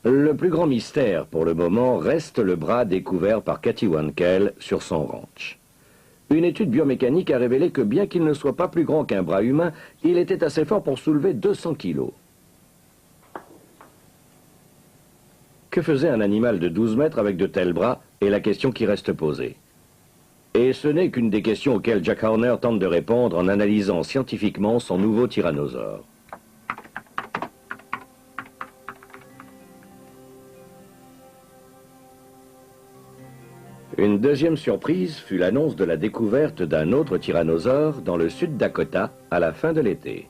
Le plus grand mystère pour le moment reste le bras découvert par Cathy Wankel sur son ranch. Une étude biomécanique a révélé que bien qu'il ne soit pas plus grand qu'un bras humain, il était assez fort pour soulever 200 kilos. Que faisait un animal de 12 mètres avec de tels bras est la question qui reste posée. Et ce n'est qu'une des questions auxquelles Jack Horner tente de répondre en analysant scientifiquement son nouveau tyrannosaure. Une deuxième surprise fut l'annonce de la découverte d'un autre tyrannosaure dans le Sud Dakota à la fin de l'été.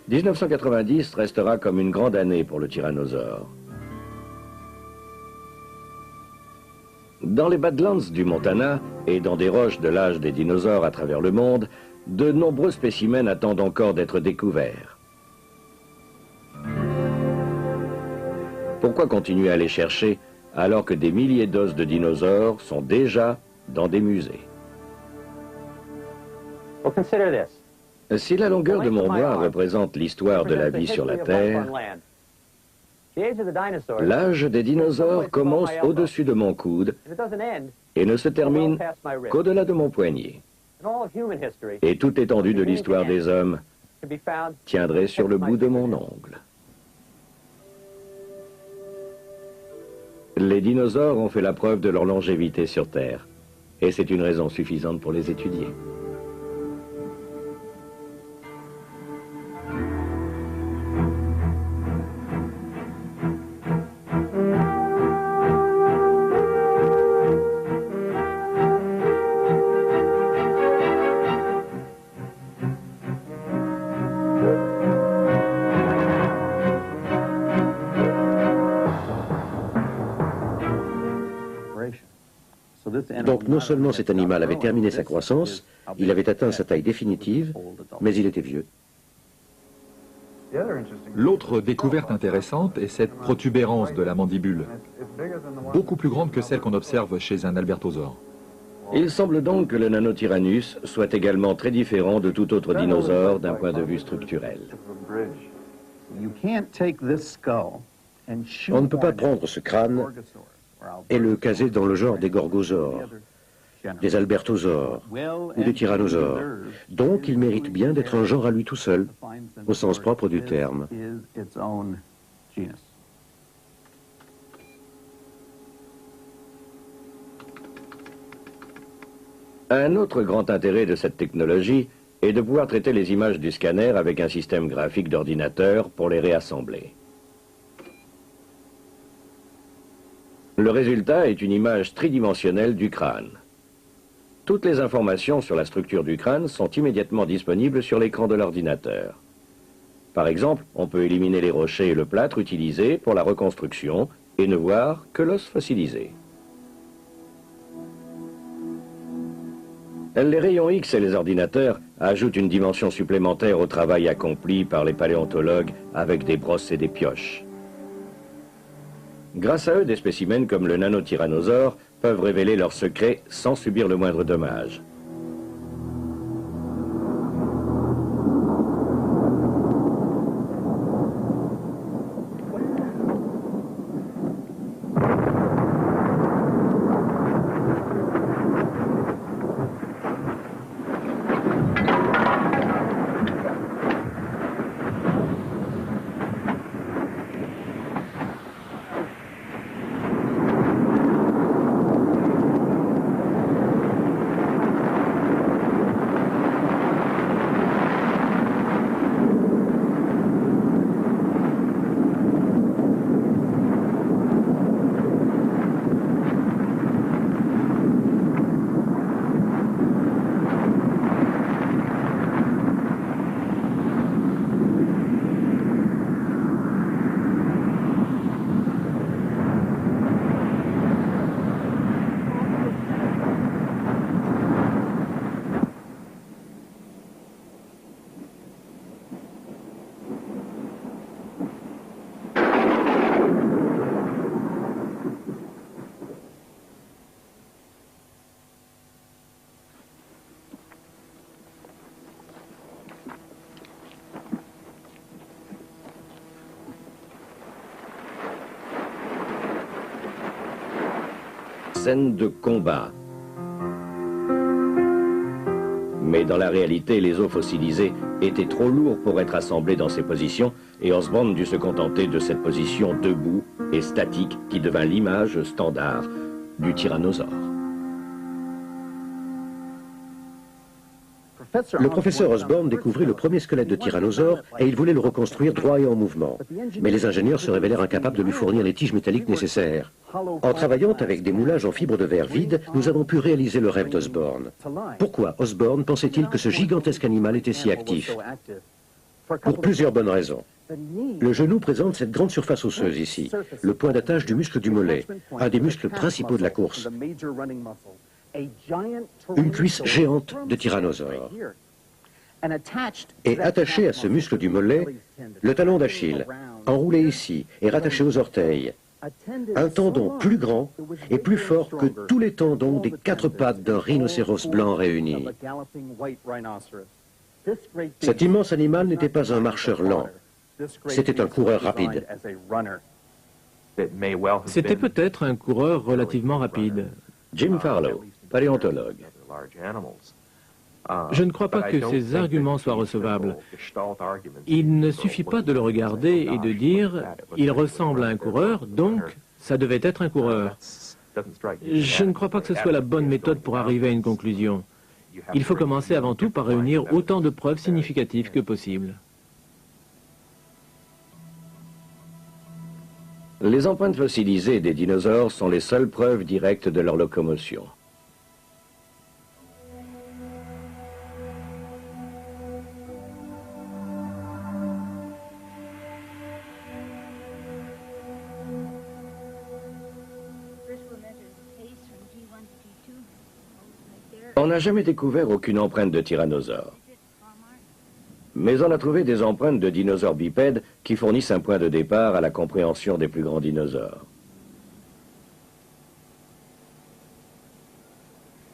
1990 restera comme une grande année pour le tyrannosaure. Dans les Badlands du Montana et dans des roches de l'âge des dinosaures à travers le monde, de nombreux spécimens attendent encore d'être découverts. Pourquoi continuer à les chercher alors que des milliers d'os de dinosaures sont déjà dans des musées? Si la longueur de mon bras représente l'histoire de la vie sur la Terre, l'âge des dinosaures commence au-dessus de mon coude et ne se termine qu'au-delà de mon poignet. Et toute l'étendue de l'histoire des hommes tiendrait sur le bout de mon ongle. Les dinosaures ont fait la preuve de leur longévité sur Terre, et c'est une raison suffisante pour les étudier. Donc non seulement cet animal avait terminé sa croissance, il avait atteint sa taille définitive, mais il était vieux. L'autre découverte intéressante est cette protubérance de la mandibule, beaucoup plus grande que celle qu'on observe chez un albertosaure. Il semble donc que le Nanotyrannus soit également très différent de tout autre dinosaure d'un point de vue structurel. On ne peut pas prendre ce crâne et le caser dans le genre des gorgosaures, des albertosaures ou des tyrannosaures. Donc il mérite bien d'être un genre à lui tout seul, au sens propre du terme. Un autre grand intérêt de cette technologie est de pouvoir traiter les images du scanner avec un système graphique d'ordinateur pour les réassembler. Le résultat est une image tridimensionnelle du crâne. toutes les informations sur la structure du crâne sont immédiatement disponibles sur l'écran de l'ordinateur. Par exemple, on peut éliminer les rochers et le plâtre utilisés pour la reconstruction et ne voir que l'os fossilisé. Les rayons X et les ordinateurs ajoutent une dimension supplémentaire au travail accompli par les paléontologues avec des brosses et des pioches. Grâce à eux, des spécimens comme le nanotyrannosaure peuvent révéler leurs secrets sans subir le moindre dommage. Scène de combat. Mais dans la réalité, les os fossilisés étaient trop lourds pour être assemblés dans ces positions et Osborn dut se contenter de cette position debout et statique qui devint l'image standard du tyrannosaure. Le professeur Osborn découvrit le premier squelette de tyrannosaure et il voulait le reconstruire droit et en mouvement. Mais les ingénieurs se révélèrent incapables de lui fournir les tiges métalliques nécessaires. En travaillant avec des moulages en fibre de verre vide, nous avons pu réaliser le rêve d'Osborn. Pourquoi Osborn pensait-il que ce gigantesque animal était si actif? Pour plusieurs bonnes raisons. Le genou présente cette grande surface osseuse ici, le point d'attache du muscle du mollet, un des muscles principaux de la course. Une cuisse géante de tyrannosaure. Et attaché à ce muscle du mollet, le talon d'Achille, enroulé ici et rattaché aux orteils. Un tendon plus grand et plus fort que tous les tendons des 4 pattes d'un rhinocéros blanc réunis. Cet immense animal n'était pas un marcheur lent, c'était un coureur rapide. C'était peut-être un coureur relativement rapide. Jim Farlow, paléontologue. Je ne crois pas que ces arguments soient recevables. Il ne suffit pas de le regarder et de dire « il ressemble à un coureur, donc ça devait être un coureur ». Je ne crois pas que ce soit la bonne méthode pour arriver à une conclusion. Il faut commencer avant tout par réunir autant de preuves significatives que possible. Les empreintes fossilisées des dinosaures sont les seules preuves directes de leur locomotion. On n'a jamais découvert aucune empreinte de tyrannosaure. Mais on a trouvé des empreintes de dinosaures bipèdes qui fournissent un point de départ à la compréhension des plus grands dinosaures.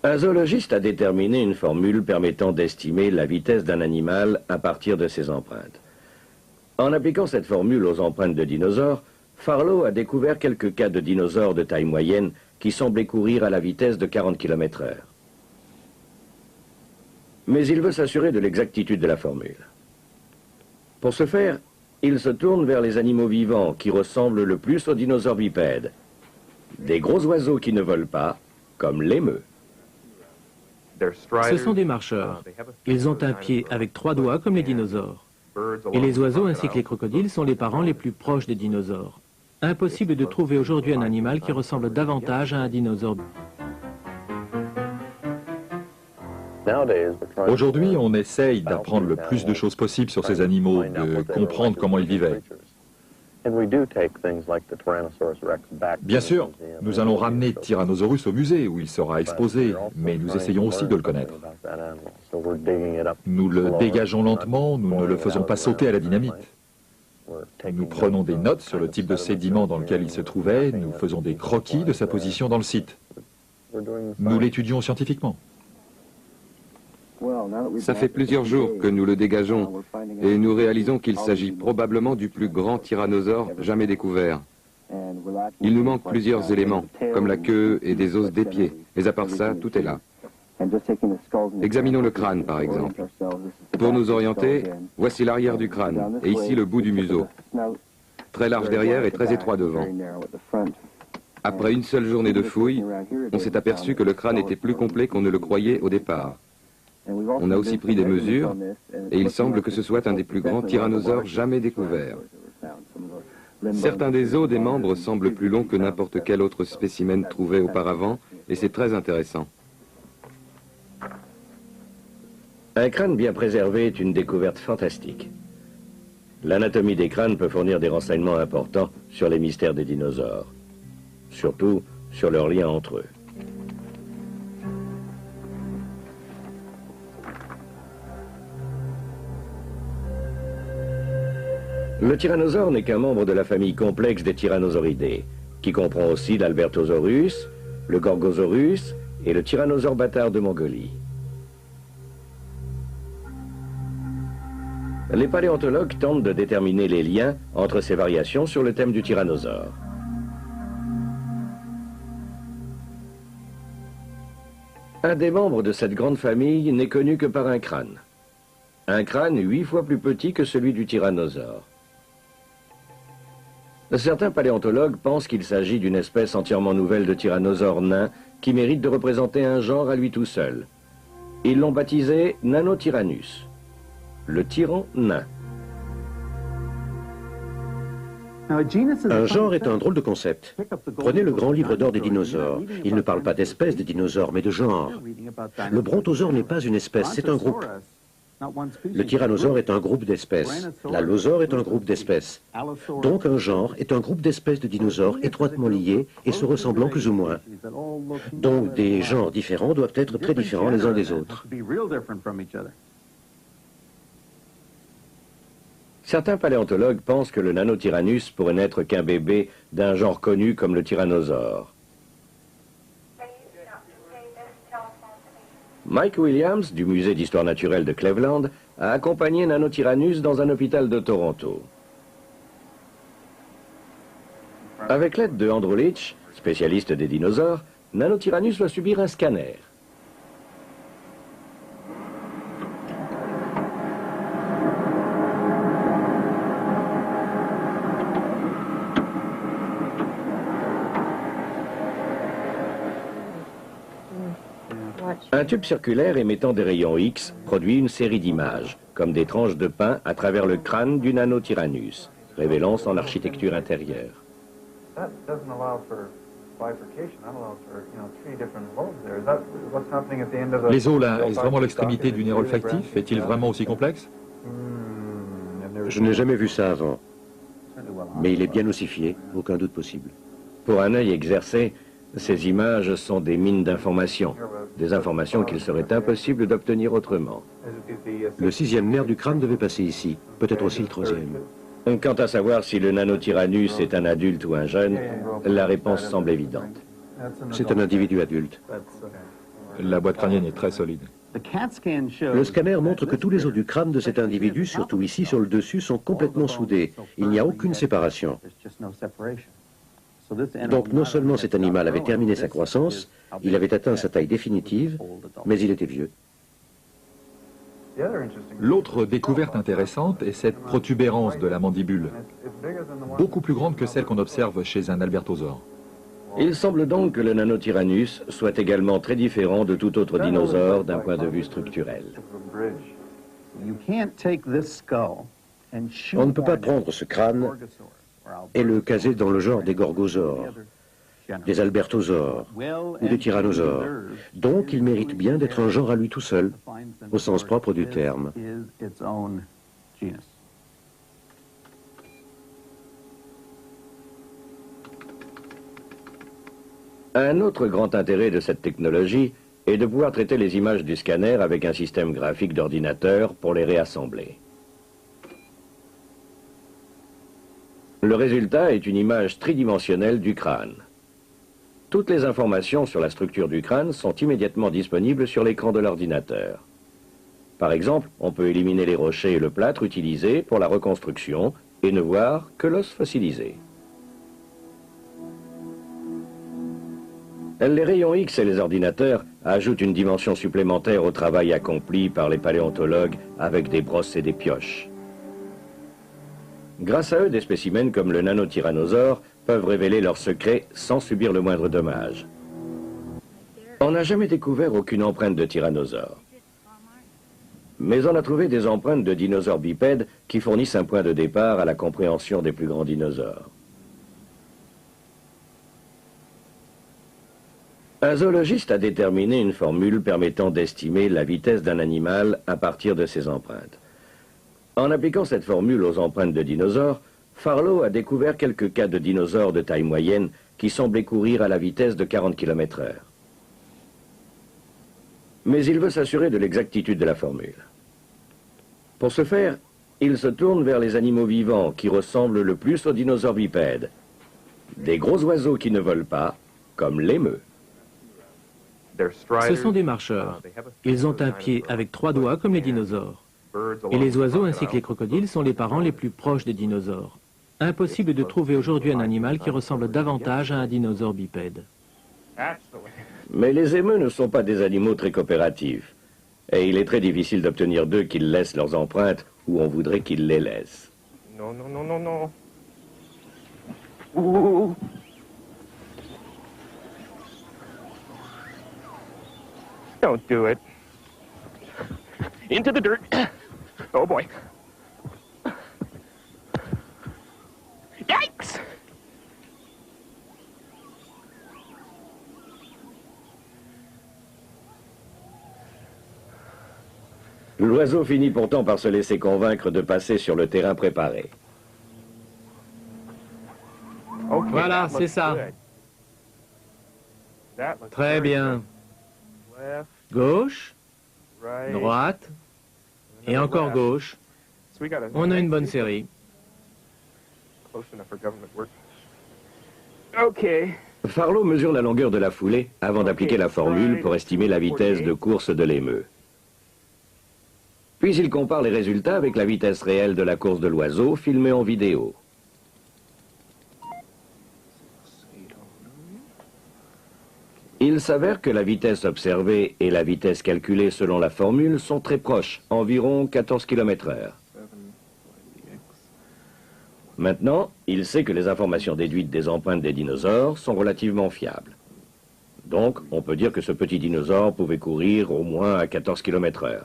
Un zoologiste a déterminé une formule permettant d'estimer la vitesse d'un animal à partir de ses empreintes. En appliquant cette formule aux empreintes de dinosaures, Farlow a découvert quelques cas de dinosaures de taille moyenne qui semblaient courir à la vitesse de 40 km/h. Mais il veut s'assurer de l'exactitude de la formule. Pour ce faire, il se tourne vers les animaux vivants qui ressemblent le plus aux dinosaures bipèdes. Des gros oiseaux qui ne volent pas, comme l'émeu. Ce sont des marcheurs. Ils ont un pied avec 3 doigts comme les dinosaures. Et les oiseaux ainsi que les crocodiles sont les parents les plus proches des dinosaures. Impossible de trouver aujourd'hui un animal qui ressemble davantage à un dinosaure. Aujourd'hui, on essaye d'apprendre le plus de choses possible sur ces animaux, de comprendre comment ils vivaient. Bien sûr, nous allons ramener Tyrannosaurus au musée où il sera exposé, mais nous essayons aussi de le connaître. Nous le dégageons lentement, nous ne le faisons pas sauter à la dynamite. Nous prenons des notes sur le type de sédiment dans lequel il se trouvait, nous faisons des croquis de sa position dans le site. Nous l'étudions scientifiquement. Ça fait plusieurs jours que nous le dégageons et nous réalisons qu'il s'agit probablement du plus grand tyrannosaure jamais découvert. Il nous manque plusieurs éléments, comme la queue et des os des pieds, mais à part ça, tout est là. Examinons le crâne, par exemple. Pour nous orienter, voici l'arrière du crâne, et ici le bout du museau. Très large derrière et très étroit devant. Après une seule journée de fouilles, on s'est aperçu que le crâne était plus complet qu'on ne le croyait au départ. On a aussi pris des mesures, et il semble que ce soit un des plus grands tyrannosaures jamais découverts. Certains des os des membres semblent plus longs que n'importe quel autre spécimen trouvé auparavant, et c'est très intéressant. Un crâne bien préservé est une découverte fantastique. L'anatomie des crânes peut fournir des renseignements importants sur les mystères des dinosaures, surtout sur leurs liens entre eux. Le tyrannosaure n'est qu'un membre de la famille complexe des tyrannosauridés, qui comprend aussi l'Albertosaurus, le Gorgosaurus et le tyrannosaure bâtard de Mongolie. Les paléontologues tentent de déterminer les liens entre ces variations sur le thème du tyrannosaure. Un des membres de cette grande famille n'est connu que par un crâne. Un crâne 8 fois plus petit que celui du tyrannosaure. Certains paléontologues pensent qu'il s'agit d'une espèce entièrement nouvelle de tyrannosaure nain qui mérite de représenter un genre à lui tout seul. Ils l'ont baptisé Nanotyrannus, le tyran nain. Un genre est un drôle de concept. Prenez le grand livre d'or des dinosaures. Il ne parle pas d'espèces des dinosaures, mais de genre. Le brontosaure n'est pas une espèce, c'est un groupe. Le tyrannosaure est un groupe d'espèces. L'allosaure est un groupe d'espèces. Donc un genre est un groupe d'espèces de dinosaures étroitement liés et se ressemblant plus ou moins. Donc des genres différents doivent être très différents les uns des autres. Certains paléontologues pensent que le Nanotyrannus pourrait n'être qu'un bébé d'un genre connu comme le tyrannosaure. Mike Williams, du musée d'histoire naturelle de Cleveland, a accompagné Nanotyrannus dans un hôpital de Toronto. Avec l'aide de Andrew Leach, spécialiste des dinosaures, Nanotyrannus va subir un scanner. Un tube circulaire émettant des rayons X produit une série d'images, comme des tranches de pain à travers le crâne du Nanotyrannus, révélant son architecture intérieure. Les os là, est-ce vraiment l'extrémité du nerf olfactif? Est-il vraiment aussi complexe? Je n'ai jamais vu ça avant. Mais il est bien ossifié, aucun doute possible. Pour un œil exercé, ces images sont des mines d'informations, des informations qu'il serait impossible d'obtenir autrement. Le 6e nerf du crâne devait passer ici, peut-être aussi le 3e. Quant à savoir si le Nanotyrannus est un adulte ou un jeune, la réponse semble évidente. C'est un individu adulte. La boîte crânienne est très solide. Le scanner montre que tous les os du crâne de cet individu, surtout ici sur le dessus, sont complètement soudés. Il n'y a aucune séparation. Donc non seulement cet animal avait terminé sa croissance, il avait atteint sa taille définitive, mais il était vieux. L'autre découverte intéressante est cette protubérance de la mandibule, beaucoup plus grande que celle qu'on observe chez un albertosaure. Il semble donc que le Nanotyrannus soit également très différent de tout autre dinosaure d'un point de vue structurel. On ne peut pas prendre ce crâne et le caser dans le genre des gorgosaures. des albertosaures ou des tyrannosaures. Donc il mérite bien d'être un genre à lui tout seul, au sens propre du terme. Un autre grand intérêt de cette technologie est de pouvoir traiter les images du scanner avec un système graphique d'ordinateur pour les réassembler. Le résultat est une image tridimensionnelle du crâne. Toutes les informations sur la structure du crâne sont immédiatement disponibles sur l'écran de l'ordinateur. Par exemple, on peut éliminer les rochers et le plâtre utilisés pour la reconstruction et ne voir que l'os fossilisé. Les rayons X et les ordinateurs ajoutent une dimension supplémentaire au travail accompli par les paléontologues avec des brosses et des pioches. Grâce à eux, des spécimens comme le nanotyrannosaure peuvent révéler leurs secrets sans subir le moindre dommage. On n'a jamais découvert aucune empreinte de tyrannosaure. Mais on a trouvé des empreintes de dinosaures bipèdes qui fournissent un point de départ à la compréhension des plus grands dinosaures. Un zoologiste a déterminé une formule permettant d'estimer la vitesse d'un animal à partir de ses empreintes. En appliquant cette formule aux empreintes de dinosaures, Farlow a découvert quelques cas de dinosaures de taille moyenne qui semblaient courir à la vitesse de 40 km/h. Mais il veut s'assurer de l'exactitude de la formule. Pour ce faire, il se tourne vers les animaux vivants qui ressemblent le plus aux dinosaures bipèdes. Des gros oiseaux qui ne volent pas, comme l'émeu. Ce sont des marcheurs. Ils ont un pied avec 3 doigts comme les dinosaures. Et les oiseaux ainsi que les crocodiles sont les parents les plus proches des dinosaures. Impossible de trouver aujourd'hui un animal qui ressemble davantage à un dinosaure bipède. Mais les émeus ne sont pas des animaux très coopératifs. Et il est très difficile d'obtenir d'eux qu'ils laissent leurs empreintes où on voudrait qu'ils les laissent. Non, non, non, non, non. Ouh. Don't do it. Into the dirt. Oh boy. Yikes! L'oiseau finit pourtant par se laisser convaincre de passer sur le terrain préparé. Okay, Voilà, c'est ça. Très bien. Left, Gauche, right. droite, et encore gauche. So we got a On a une bonne série. close enough for government work. Okay. Farlow mesure la longueur de la foulée avant d'appliquer la formule pour estimer la vitesse de course de l'émeu. Puis il compare les résultats avec la vitesse réelle de la course de l'oiseau filmée en vidéo. Il s'avère que la vitesse observée et la vitesse calculée selon la formule sont très proches, environ 14 km/h. Maintenant, il sait que les informations déduites des empreintes des dinosaures sont relativement fiables. Donc, on peut dire que ce petit dinosaure pouvait courir au moins à 14 km/h.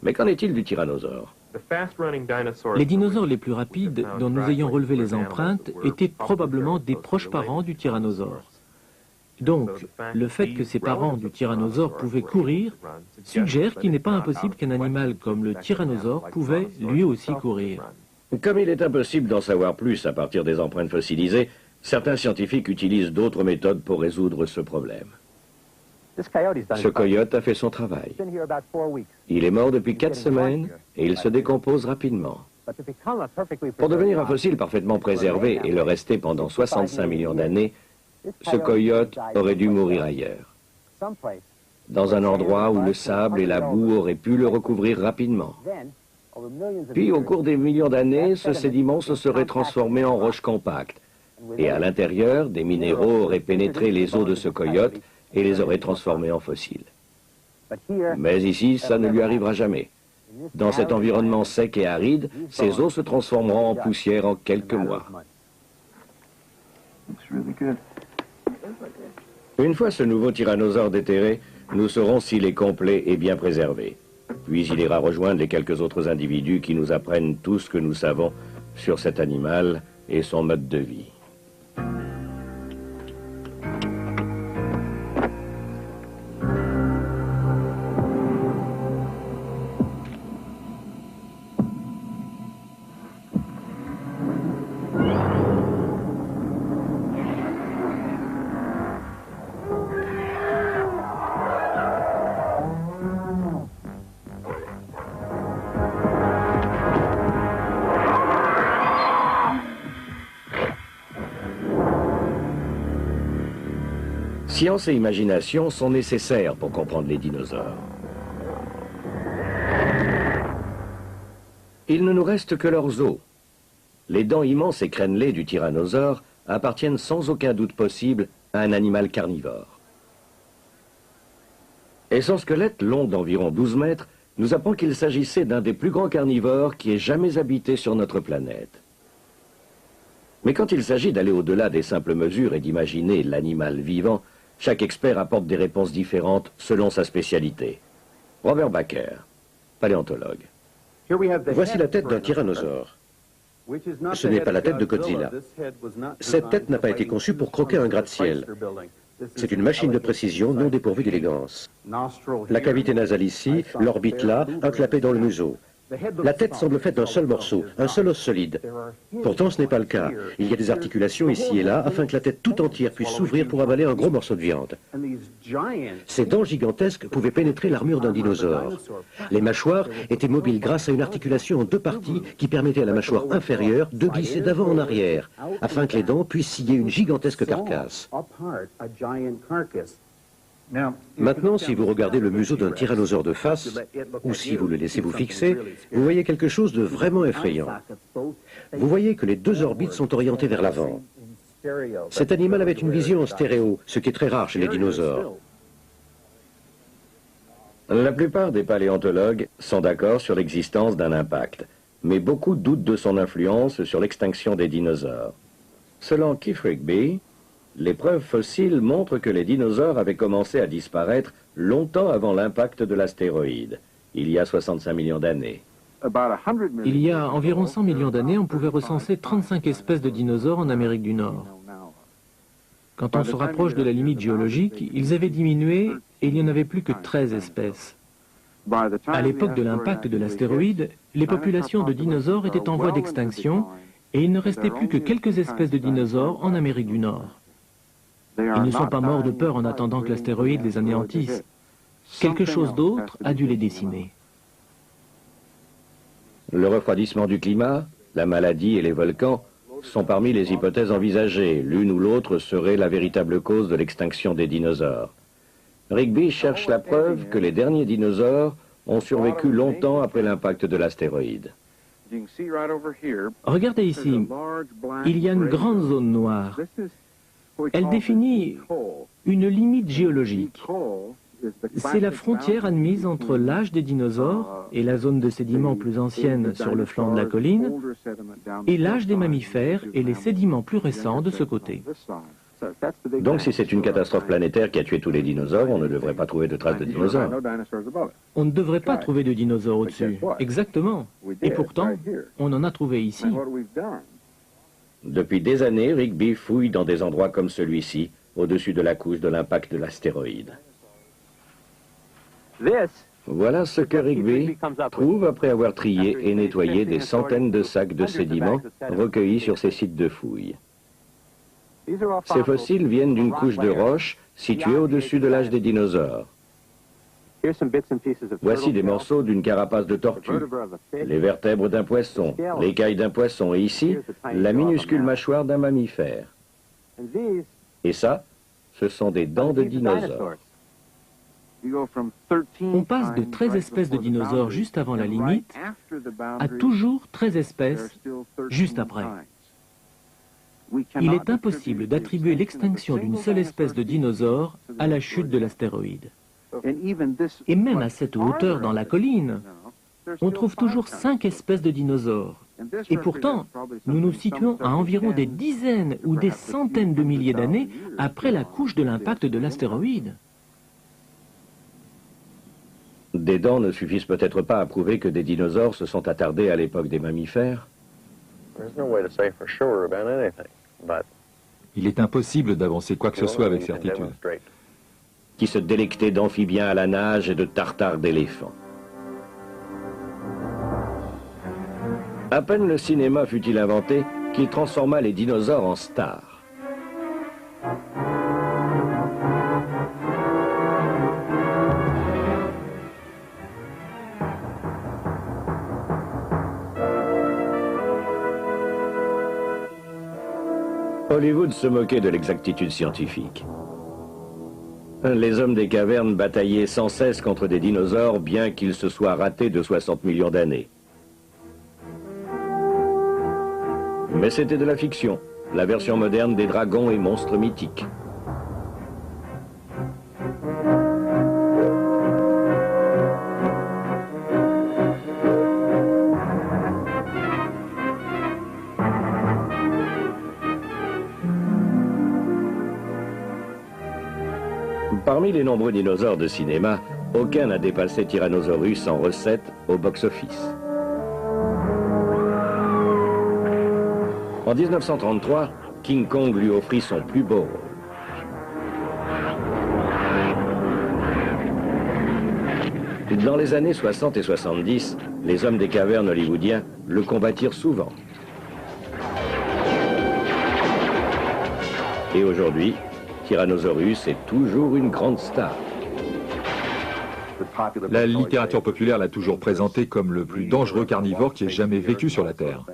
Mais qu'en est-il du tyrannosaure? Les dinosaures les plus rapides dont nous ayons relevé les empreintes étaient probablement des proches parents du tyrannosaure. Donc, le fait que ces parents du tyrannosaure pouvaient courir suggère qu'il n'est pas impossible qu'un animal comme le tyrannosaure pouvait lui aussi courir. Comme il est impossible d'en savoir plus à partir des empreintes fossilisées, certains scientifiques utilisent d'autres méthodes pour résoudre ce problème. Ce coyote a fait son travail. Il est mort depuis 4 semaines et il se décompose rapidement. Pour devenir un fossile parfaitement préservé et le rester pendant 65 millions d'années, ce coyote aurait dû mourir ailleurs, dans un endroit où le sable et la boue auraient pu le recouvrir rapidement. Puis, au cours des millions d'années, ce sédiment se serait transformé en roche compacte, et à l'intérieur, des minéraux auraient pénétré les os de ce coyote et les auraient transformés en fossiles. Mais ici, ça ne lui arrivera jamais. Dans cet environnement sec et aride, ces os se transformeront en poussière en quelques mois. Une fois ce nouveau tyrannosaure déterré, nous saurons s'il est complet et bien préservé. Puis il ira rejoindre les quelques autres individus qui nous apprennent tout ce que nous savons sur cet animal et son mode de vie. Science et imagination sont nécessaires pour comprendre les dinosaures. Il ne nous reste que leurs os. Les dents immenses et crénelées du tyrannosaure appartiennent sans aucun doute possible à un animal carnivore. Et son squelette, long d'environ 12 mètres, nous apprend qu'il s'agissait d'un des plus grands carnivores qui ait jamais habité sur notre planète. Mais quand il s'agit d'aller au-delà des simples mesures et d'imaginer l'animal vivant, chaque expert apporte des réponses différentes selon sa spécialité. Robert Baker, paléontologue. Voici la tête d'un tyrannosaure. Ce n'est pas la tête de Godzilla. Cette tête n'a pas été conçue pour croquer un gratte-ciel. C'est une machine de précision non dépourvue d'élégance. La cavité nasale ici, l'orbite là, un clapet dans le museau. La tête semble faite d'un seul morceau, un seul os solide. Pourtant, ce n'est pas le cas. Il y a des articulations ici et là afin que la tête tout entière puisse s'ouvrir pour avaler un gros morceau de viande. Ces dents gigantesques pouvaient pénétrer l'armure d'un dinosaure. Les mâchoires étaient mobiles grâce à une articulation en deux parties qui permettait à la mâchoire inférieure de glisser d'avant en arrière, afin que les dents puissent scier une gigantesque carcasse. Maintenant, si vous regardez le museau d'un tyrannosaure de face, ou si vous le laissez vous fixer, vous voyez quelque chose de vraiment effrayant. Vous voyez que les deux orbites sont orientées vers l'avant. Cet animal avait une vision en stéréo, ce qui est très rare chez les dinosaures. La plupart des paléontologues sont d'accord sur l'existence d'un impact, mais beaucoup doutent de son influence sur l'extinction des dinosaures. Selon Keith Rigby, les preuves fossiles montrent que les dinosaures avaient commencé à disparaître longtemps avant l'impact de l'astéroïde, il y a 65 millions d'années. Il y a environ 100 millions d'années, on pouvait recenser 35 espèces de dinosaures en Amérique du Nord. Quand on se rapproche de la limite géologique, ils avaient diminué et il n'y en avait plus que 13 espèces. À l'époque de l'impact de l'astéroïde, les populations de dinosaures étaient en voie d'extinction et il ne restait plus que quelques espèces de dinosaures en Amérique du Nord. Ils ne sont pas morts de peur en attendant que l'astéroïde les anéantisse. Quelque chose d'autre a dû les décimer. Le refroidissement du climat, la maladie et les volcans sont parmi les hypothèses envisagées. L'une ou l'autre serait la véritable cause de l'extinction des dinosaures. Rigby cherche la preuve que les derniers dinosaures ont survécu longtemps après l'impact de l'astéroïde. Regardez ici, il y a une grande zone noire. Elle définit une limite géologique. C'est la frontière admise entre l'âge des dinosaures et la zone de sédiments plus ancienne sur le flanc de la colline et l'âge des mammifères et les sédiments plus récents de ce côté. Donc si c'est une catastrophe planétaire qui a tué tous les dinosaures, on ne devrait pas trouver de traces de dinosaures. On ne devrait pas trouver de dinosaures au-dessus. Exactement. Et pourtant, on en a trouvé ici. Depuis des années, Rigby fouille dans des endroits comme celui-ci, au-dessus de la couche de l'impact de l'astéroïde. Voilà ce que Rigby trouve après avoir trié et nettoyé des centaines de sacs de sédiments recueillis sur ces sites de fouilles. Ces fossiles viennent d'une couche de roches située au-dessus de l'âge des dinosaures. Voici des morceaux d'une carapace de tortue, les vertèbres d'un poisson, l'écaille d'un poisson et ici, la minuscule mâchoire d'un mammifère. Et ça, ce sont des dents de dinosaures. On passe de 13 espèces de dinosaures juste avant la limite à toujours 13 espèces juste après. Il est impossible d'attribuer l'extinction d'une seule espèce de dinosaure à la chute de l'astéroïde. Et même à cette hauteur dans la colline, on trouve toujours 5 espèces de dinosaures. Et pourtant, nous nous situons à environ des dizaines ou des centaines de milliers d'années après la couche de l'impact de l'astéroïde. Des dents ne suffisent peut-être pas à prouver que des dinosaures se sont attardés à l'époque des mammifères. Il est impossible d'avancer quoi que ce soit avec certitude. Qui se délectaient d'amphibiens à la nage et de tartares d'éléphants. À peine le cinéma fut-il inventé qu'il transforma les dinosaures en stars. Hollywood se moquait de l'exactitude scientifique. Les hommes des cavernes bataillaient sans cesse contre des dinosaures, bien qu'ils se soient ratés de 60 millions d'années. Mais c'était de la fiction, la version moderne des dragons et monstres mythiques. Parmi les nombreux dinosaures de cinéma, aucun n'a dépassé Tyrannosaurus en recettes au box-office. En 1933, King Kong lui offrit son plus beau rôle. Dans les années 60 et 70, les hommes des cavernes hollywoodiens le combattirent souvent. Et aujourd'hui, Tyrannosaurus est toujours une grande star. La littérature populaire l'a toujours présenté comme le plus dangereux carnivore qui ait jamais vécu sur la Terre.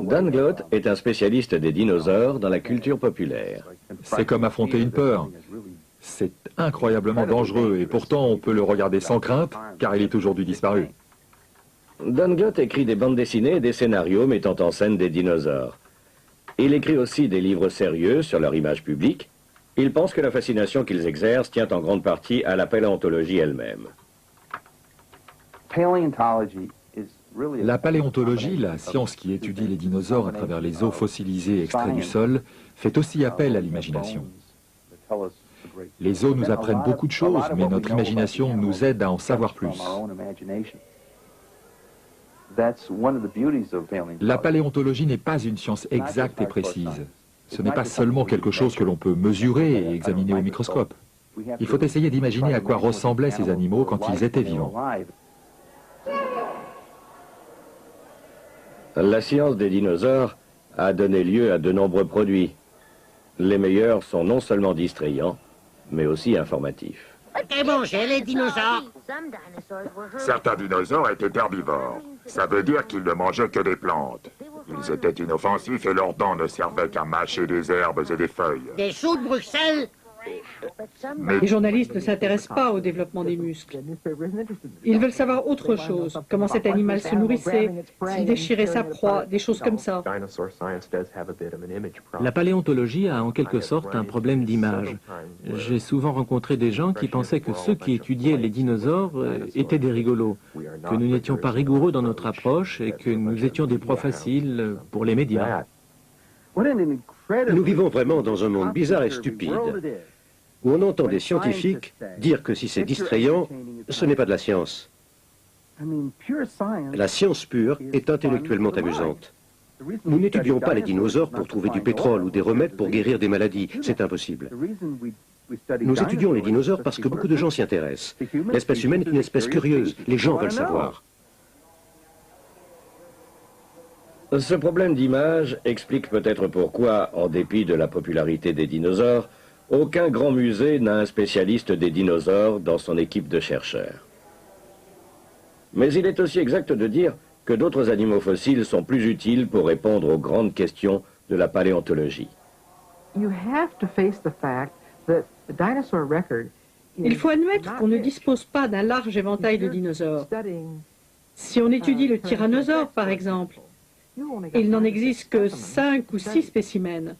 Dan Glott est un spécialiste des dinosaures dans la culture populaire. C'est comme affronter une peur. C'est incroyablement dangereux et pourtant on peut le regarder sans crainte car il est aujourd'hui disparu. Dan Glott écrit des bandes dessinées et des scénarios mettant en scène des dinosaures. Il écrit aussi des livres sérieux sur leur image publique. Il pense que la fascination qu'ils exercent tient en grande partie à la paléontologie elle-même. La paléontologie, la science qui étudie les dinosaures à travers les os fossilisés extraits du sol, fait aussi appel à l'imagination. Les os nous apprennent beaucoup de choses, mais notre imagination nous aide à en savoir plus. La paléontologie n'est pas une science exacte et précise. Ce n'est pas seulement quelque chose que l'on peut mesurer et examiner au microscope. Il faut essayer d'imaginer à quoi ressemblaient ces animaux quand ils étaient vivants. La science des dinosaures a donné lieu à de nombreux produits. Les meilleurs sont non seulement distrayants, mais aussi informatifs. T'es mangé les dinosaures? Certains dinosaures étaient herbivores. Ça veut dire qu'ils ne mangeaient que des plantes. Ils étaient inoffensifs et leurs dents ne servaient qu'à mâcher des herbes et des feuilles. Des choux de Bruxelles? Les journalistes ne s'intéressent pas au développement des muscles. Ils veulent savoir autre chose, comment cet animal se nourrissait, s'il déchirait sa proie, des choses comme ça. La paléontologie a en quelque sorte un problème d'image. J'ai souvent rencontré des gens qui pensaient que ceux qui étudiaient les dinosaures étaient des rigolos, que nous n'étions pas rigoureux dans notre approche et que nous étions des proies faciles pour les médias. Nous vivons vraiment dans un monde bizarre et stupide, où on entend des scientifiques dire que si c'est distrayant, ce n'est pas de la science. La science pure est intellectuellement amusante. Nous n'étudions pas les dinosaures pour trouver du pétrole ou des remèdes pour guérir des maladies, c'est impossible. Nous étudions les dinosaures parce que beaucoup de gens s'y intéressent. L'espèce humaine est une espèce curieuse, les gens veulent savoir. Ce problème d'image explique peut-être pourquoi, en dépit de la popularité des dinosaures, aucun grand musée n'a un spécialiste des dinosaures dans son équipe de chercheurs. Mais il est aussi exact de dire que d'autres animaux fossiles sont plus utiles pour répondre aux grandes questions de la paléontologie. Il faut admettre qu'on ne dispose pas d'un large éventail de dinosaures. Si on étudie le tyrannosaure, par exemple, il n'en existe que 5 ou 6 spécimens.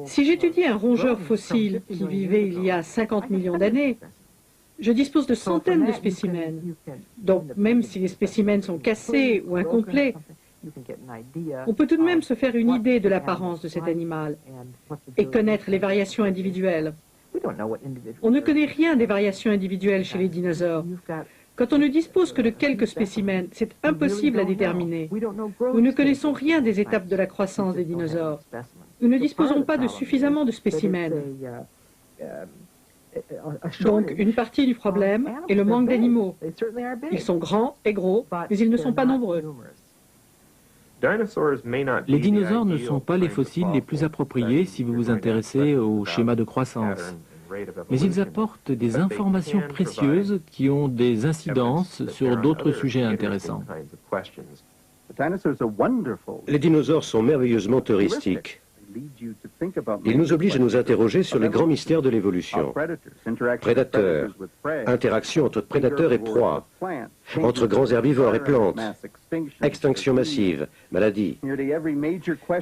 Si j'étudie un rongeur fossile qui vivait il y a 50 millions d'années, je dispose de centaines de spécimens. Donc, même si les spécimens sont cassés ou incomplets, on peut tout de même se faire une idée de l'apparence de cet animal et connaître les variations individuelles. On ne connaît rien des variations individuelles chez les dinosaures. Quand on ne dispose que de quelques spécimens, c'est impossible à déterminer. Nous ne connaissons rien des étapes de la croissance des dinosaures. Nous ne disposons pas de suffisamment de spécimens. Donc, une partie du problème est le manque d'animaux. Ils sont grands et gros, mais ils ne sont pas nombreux. Les dinosaures ne sont pas les fossiles les plus appropriés si vous vous intéressez au schéma de croissance. Mais ils apportent des informations précieuses qui ont des incidences sur d'autres sujets intéressants. Les dinosaures sont merveilleusement heuristiques. Il nous oblige à nous interroger sur les grands mystères de l'évolution. Prédateurs, interaction entre prédateurs et proies, entre grands herbivores et plantes, extinction massive, maladies.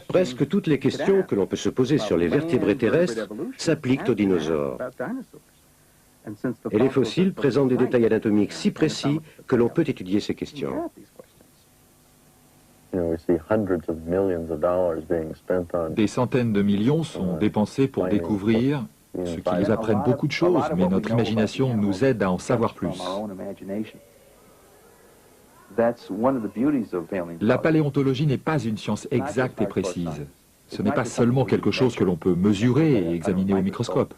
Presque toutes les questions que l'on peut se poser sur les vertébrés terrestres s'appliquent aux dinosaures. Et les fossiles présentent des détails anatomiques si précis que l'on peut étudier ces questions. Des centaines de millions sont dépensés pour découvrir ce qui nous apprennent beaucoup de choses, mais notre imagination nous aide à en savoir plus. La paléontologie n'est pas une science exacte et précise. Ce n'est pas seulement quelque chose que l'on peut mesurer et examiner au microscope.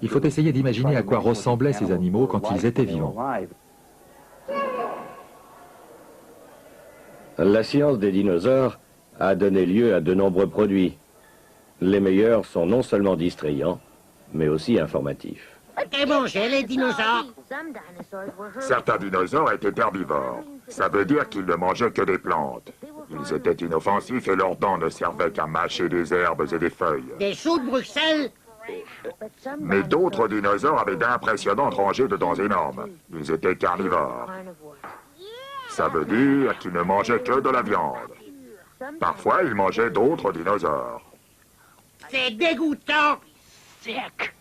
Il faut essayer d'imaginer à quoi ressemblaient ces animaux quand ils étaient vivants. La science des dinosaures a donné lieu à de nombreux produits. Les meilleurs sont non seulement distrayants, mais aussi informatifs. Et manger les dinosaures. Certains dinosaures étaient herbivores. Ça veut dire qu'ils ne mangeaient que des plantes. Ils étaient inoffensifs et leurs dents ne servaient qu'à mâcher des herbes et des feuilles. Des choux de Bruxelles. Mais d'autres dinosaures avaient d'impressionnantes rangées de dents énormes. Ils étaient carnivores. Ça veut dire qu'ils ne mangeaient que de la viande. Parfois, ils mangeaient d'autres dinosaures. C'est dégoûtant. Sick.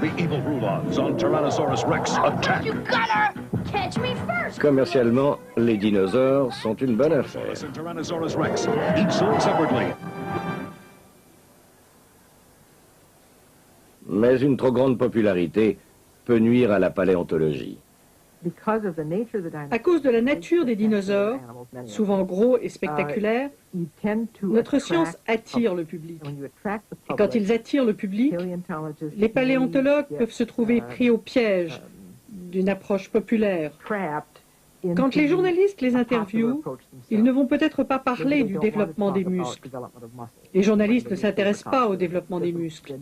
The evil Rulons on Tyrannosaurus Rex attack. You gotta catch me first. Commercialement, les dinosaures sont une bonne affaire. Tyrannosaurus Rex, each sold separately. Mais une trop grande popularité peut nuire à la paléontologie. À cause de la nature des dinosaures, souvent gros et spectaculaires, notre science attire le public. Et quand ils attirent le public, les paléontologues peuvent se trouver pris au piège d'une approche populaire. Quand les journalistes les interviewent, ils ne vont peut-être pas parler du développement des muscles. Les journalistes ne s'intéressent pas au développement des muscles.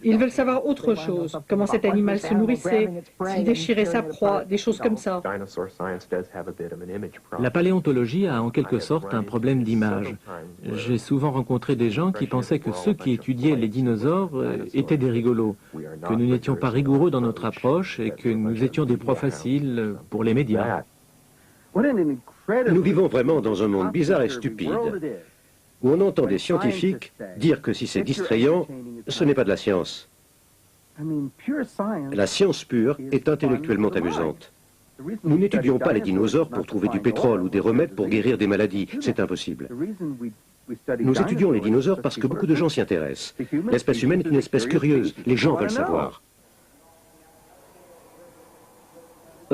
Ils veulent savoir autre chose, comment cet animal se nourrissait, s'il déchirait sa proie, des choses comme ça. La paléontologie a en quelque sorte un problème d'image. J'ai souvent rencontré des gens qui pensaient que ceux qui étudiaient les dinosaures étaient des rigolos, que nous n'étions pas rigoureux dans notre approche et que nous étions des proies faciles pour les médias. Nous vivons vraiment dans un monde bizarre et stupide, où on entend des scientifiques dire que si c'est distrayant, ce n'est pas de la science. La science pure est intellectuellement amusante. Nous n'étudions pas les dinosaures pour trouver du pétrole ou des remèdes pour guérir des maladies, c'est impossible. Nous étudions les dinosaures parce que beaucoup de gens s'y intéressent. L'espèce humaine est une espèce curieuse, les gens veulent savoir.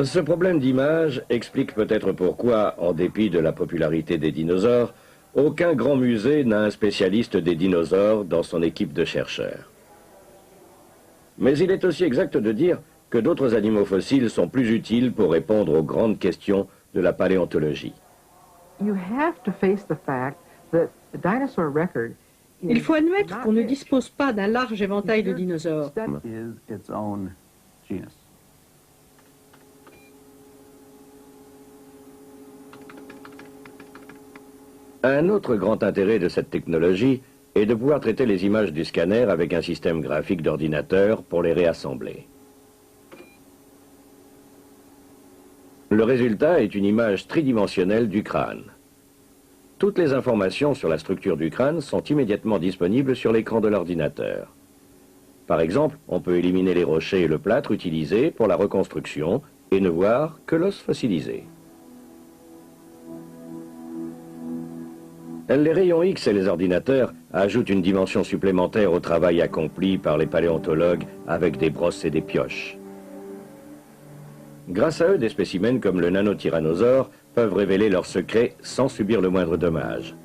Ce problème d'image explique peut-être pourquoi, en dépit de la popularité des dinosaures, aucun grand musée n'a un spécialiste des dinosaures dans son équipe de chercheurs. Mais il est aussi exact de dire que d'autres animaux fossiles sont plus utiles pour répondre aux grandes questions de la paléontologie. Il faut admettre qu'on ne dispose pas d'un large éventail de dinosaures. Un autre grand intérêt de cette technologie est de pouvoir traiter les images du scanner avec un système graphique d'ordinateur pour les réassembler. Le résultat est une image tridimensionnelle du crâne. Toutes les informations sur la structure du crâne sont immédiatement disponibles sur l'écran de l'ordinateur. Par exemple, on peut éliminer les rochers et le plâtre utilisés pour la reconstruction et ne voir que l'os fossilisé. Les rayons X et les ordinateurs ajoutent une dimension supplémentaire au travail accompli par les paléontologues avec des brosses et des pioches. Grâce à eux, des spécimens comme le nanotyrannosaure peuvent révéler leurs secrets sans subir le moindre dommage.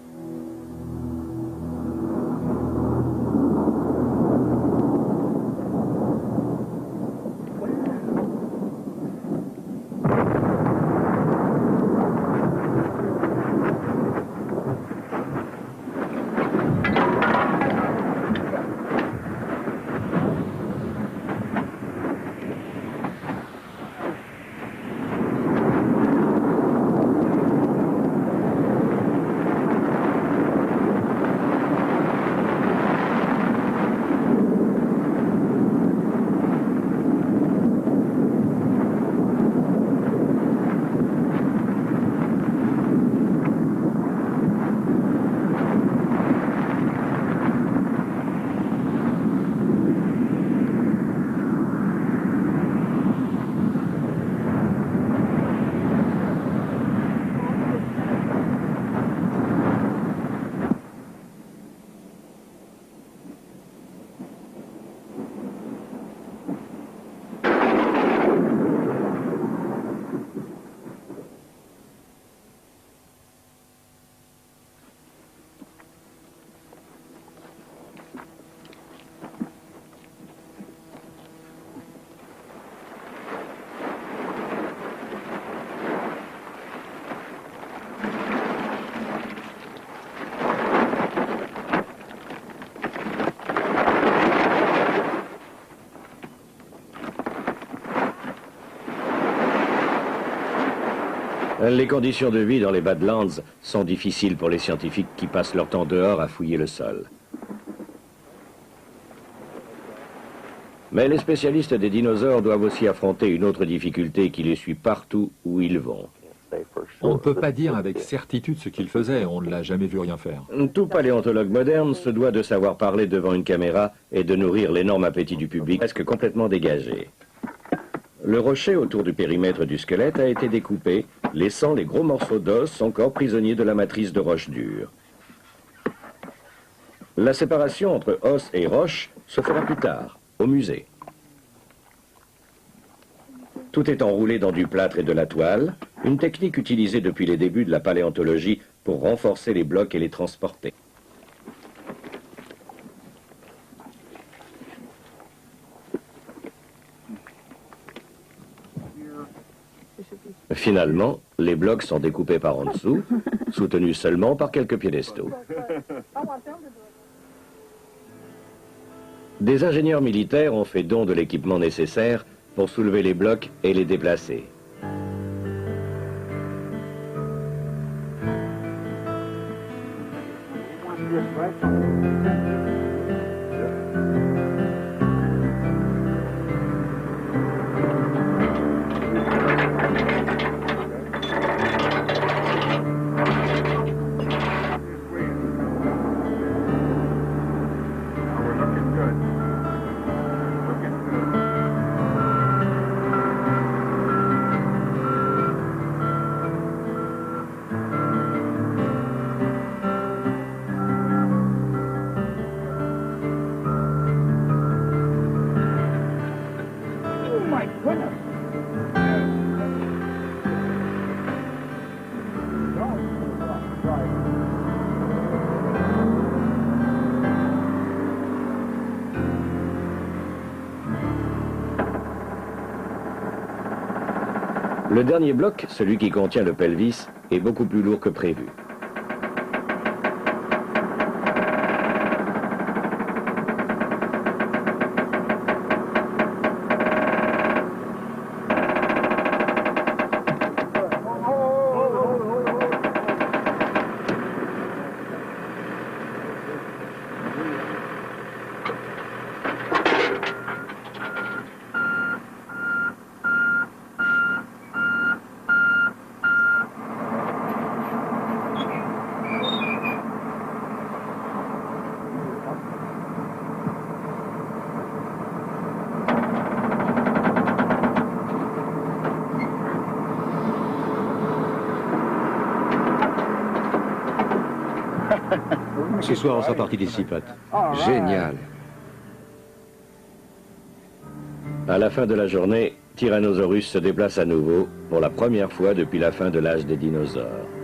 Les conditions de vie dans les Badlands sont difficiles pour les scientifiques qui passent leur temps dehors à fouiller le sol. Mais les spécialistes des dinosaures doivent aussi affronter une autre difficulté qui les suit partout où ils vont. On ne peut pas dire avec certitude ce qu'il faisait, on ne l'a jamais vu rien faire. Tout paléontologue moderne se doit de savoir parler devant une caméra et de nourrir l'énorme appétit du public presque complètement dégagé. Le rocher autour du périmètre du squelette a été découpé, laissant les gros morceaux d'os encore prisonniers de la matrice de roche dure. La séparation entre os et roche se fera plus tard, au musée. Tout est enroulé dans du plâtre et de la toile, une technique utilisée depuis les débuts de la paléontologie pour renforcer les blocs et les transporter. Finalement, les blocs sont découpés par en dessous, soutenus seulement par quelques piédestaux. Des ingénieurs militaires ont fait don de l'équipement nécessaire pour soulever les blocs et les déplacer. Le dernier bloc, celui qui contient le pelvis, est beaucoup plus lourd que prévu. Ce soir, on sera parti d'ici, Pat. Génial. À la fin de la journée, Tyrannosaurus se déplace à nouveau pour la première fois depuis la fin de l'âge des dinosaures.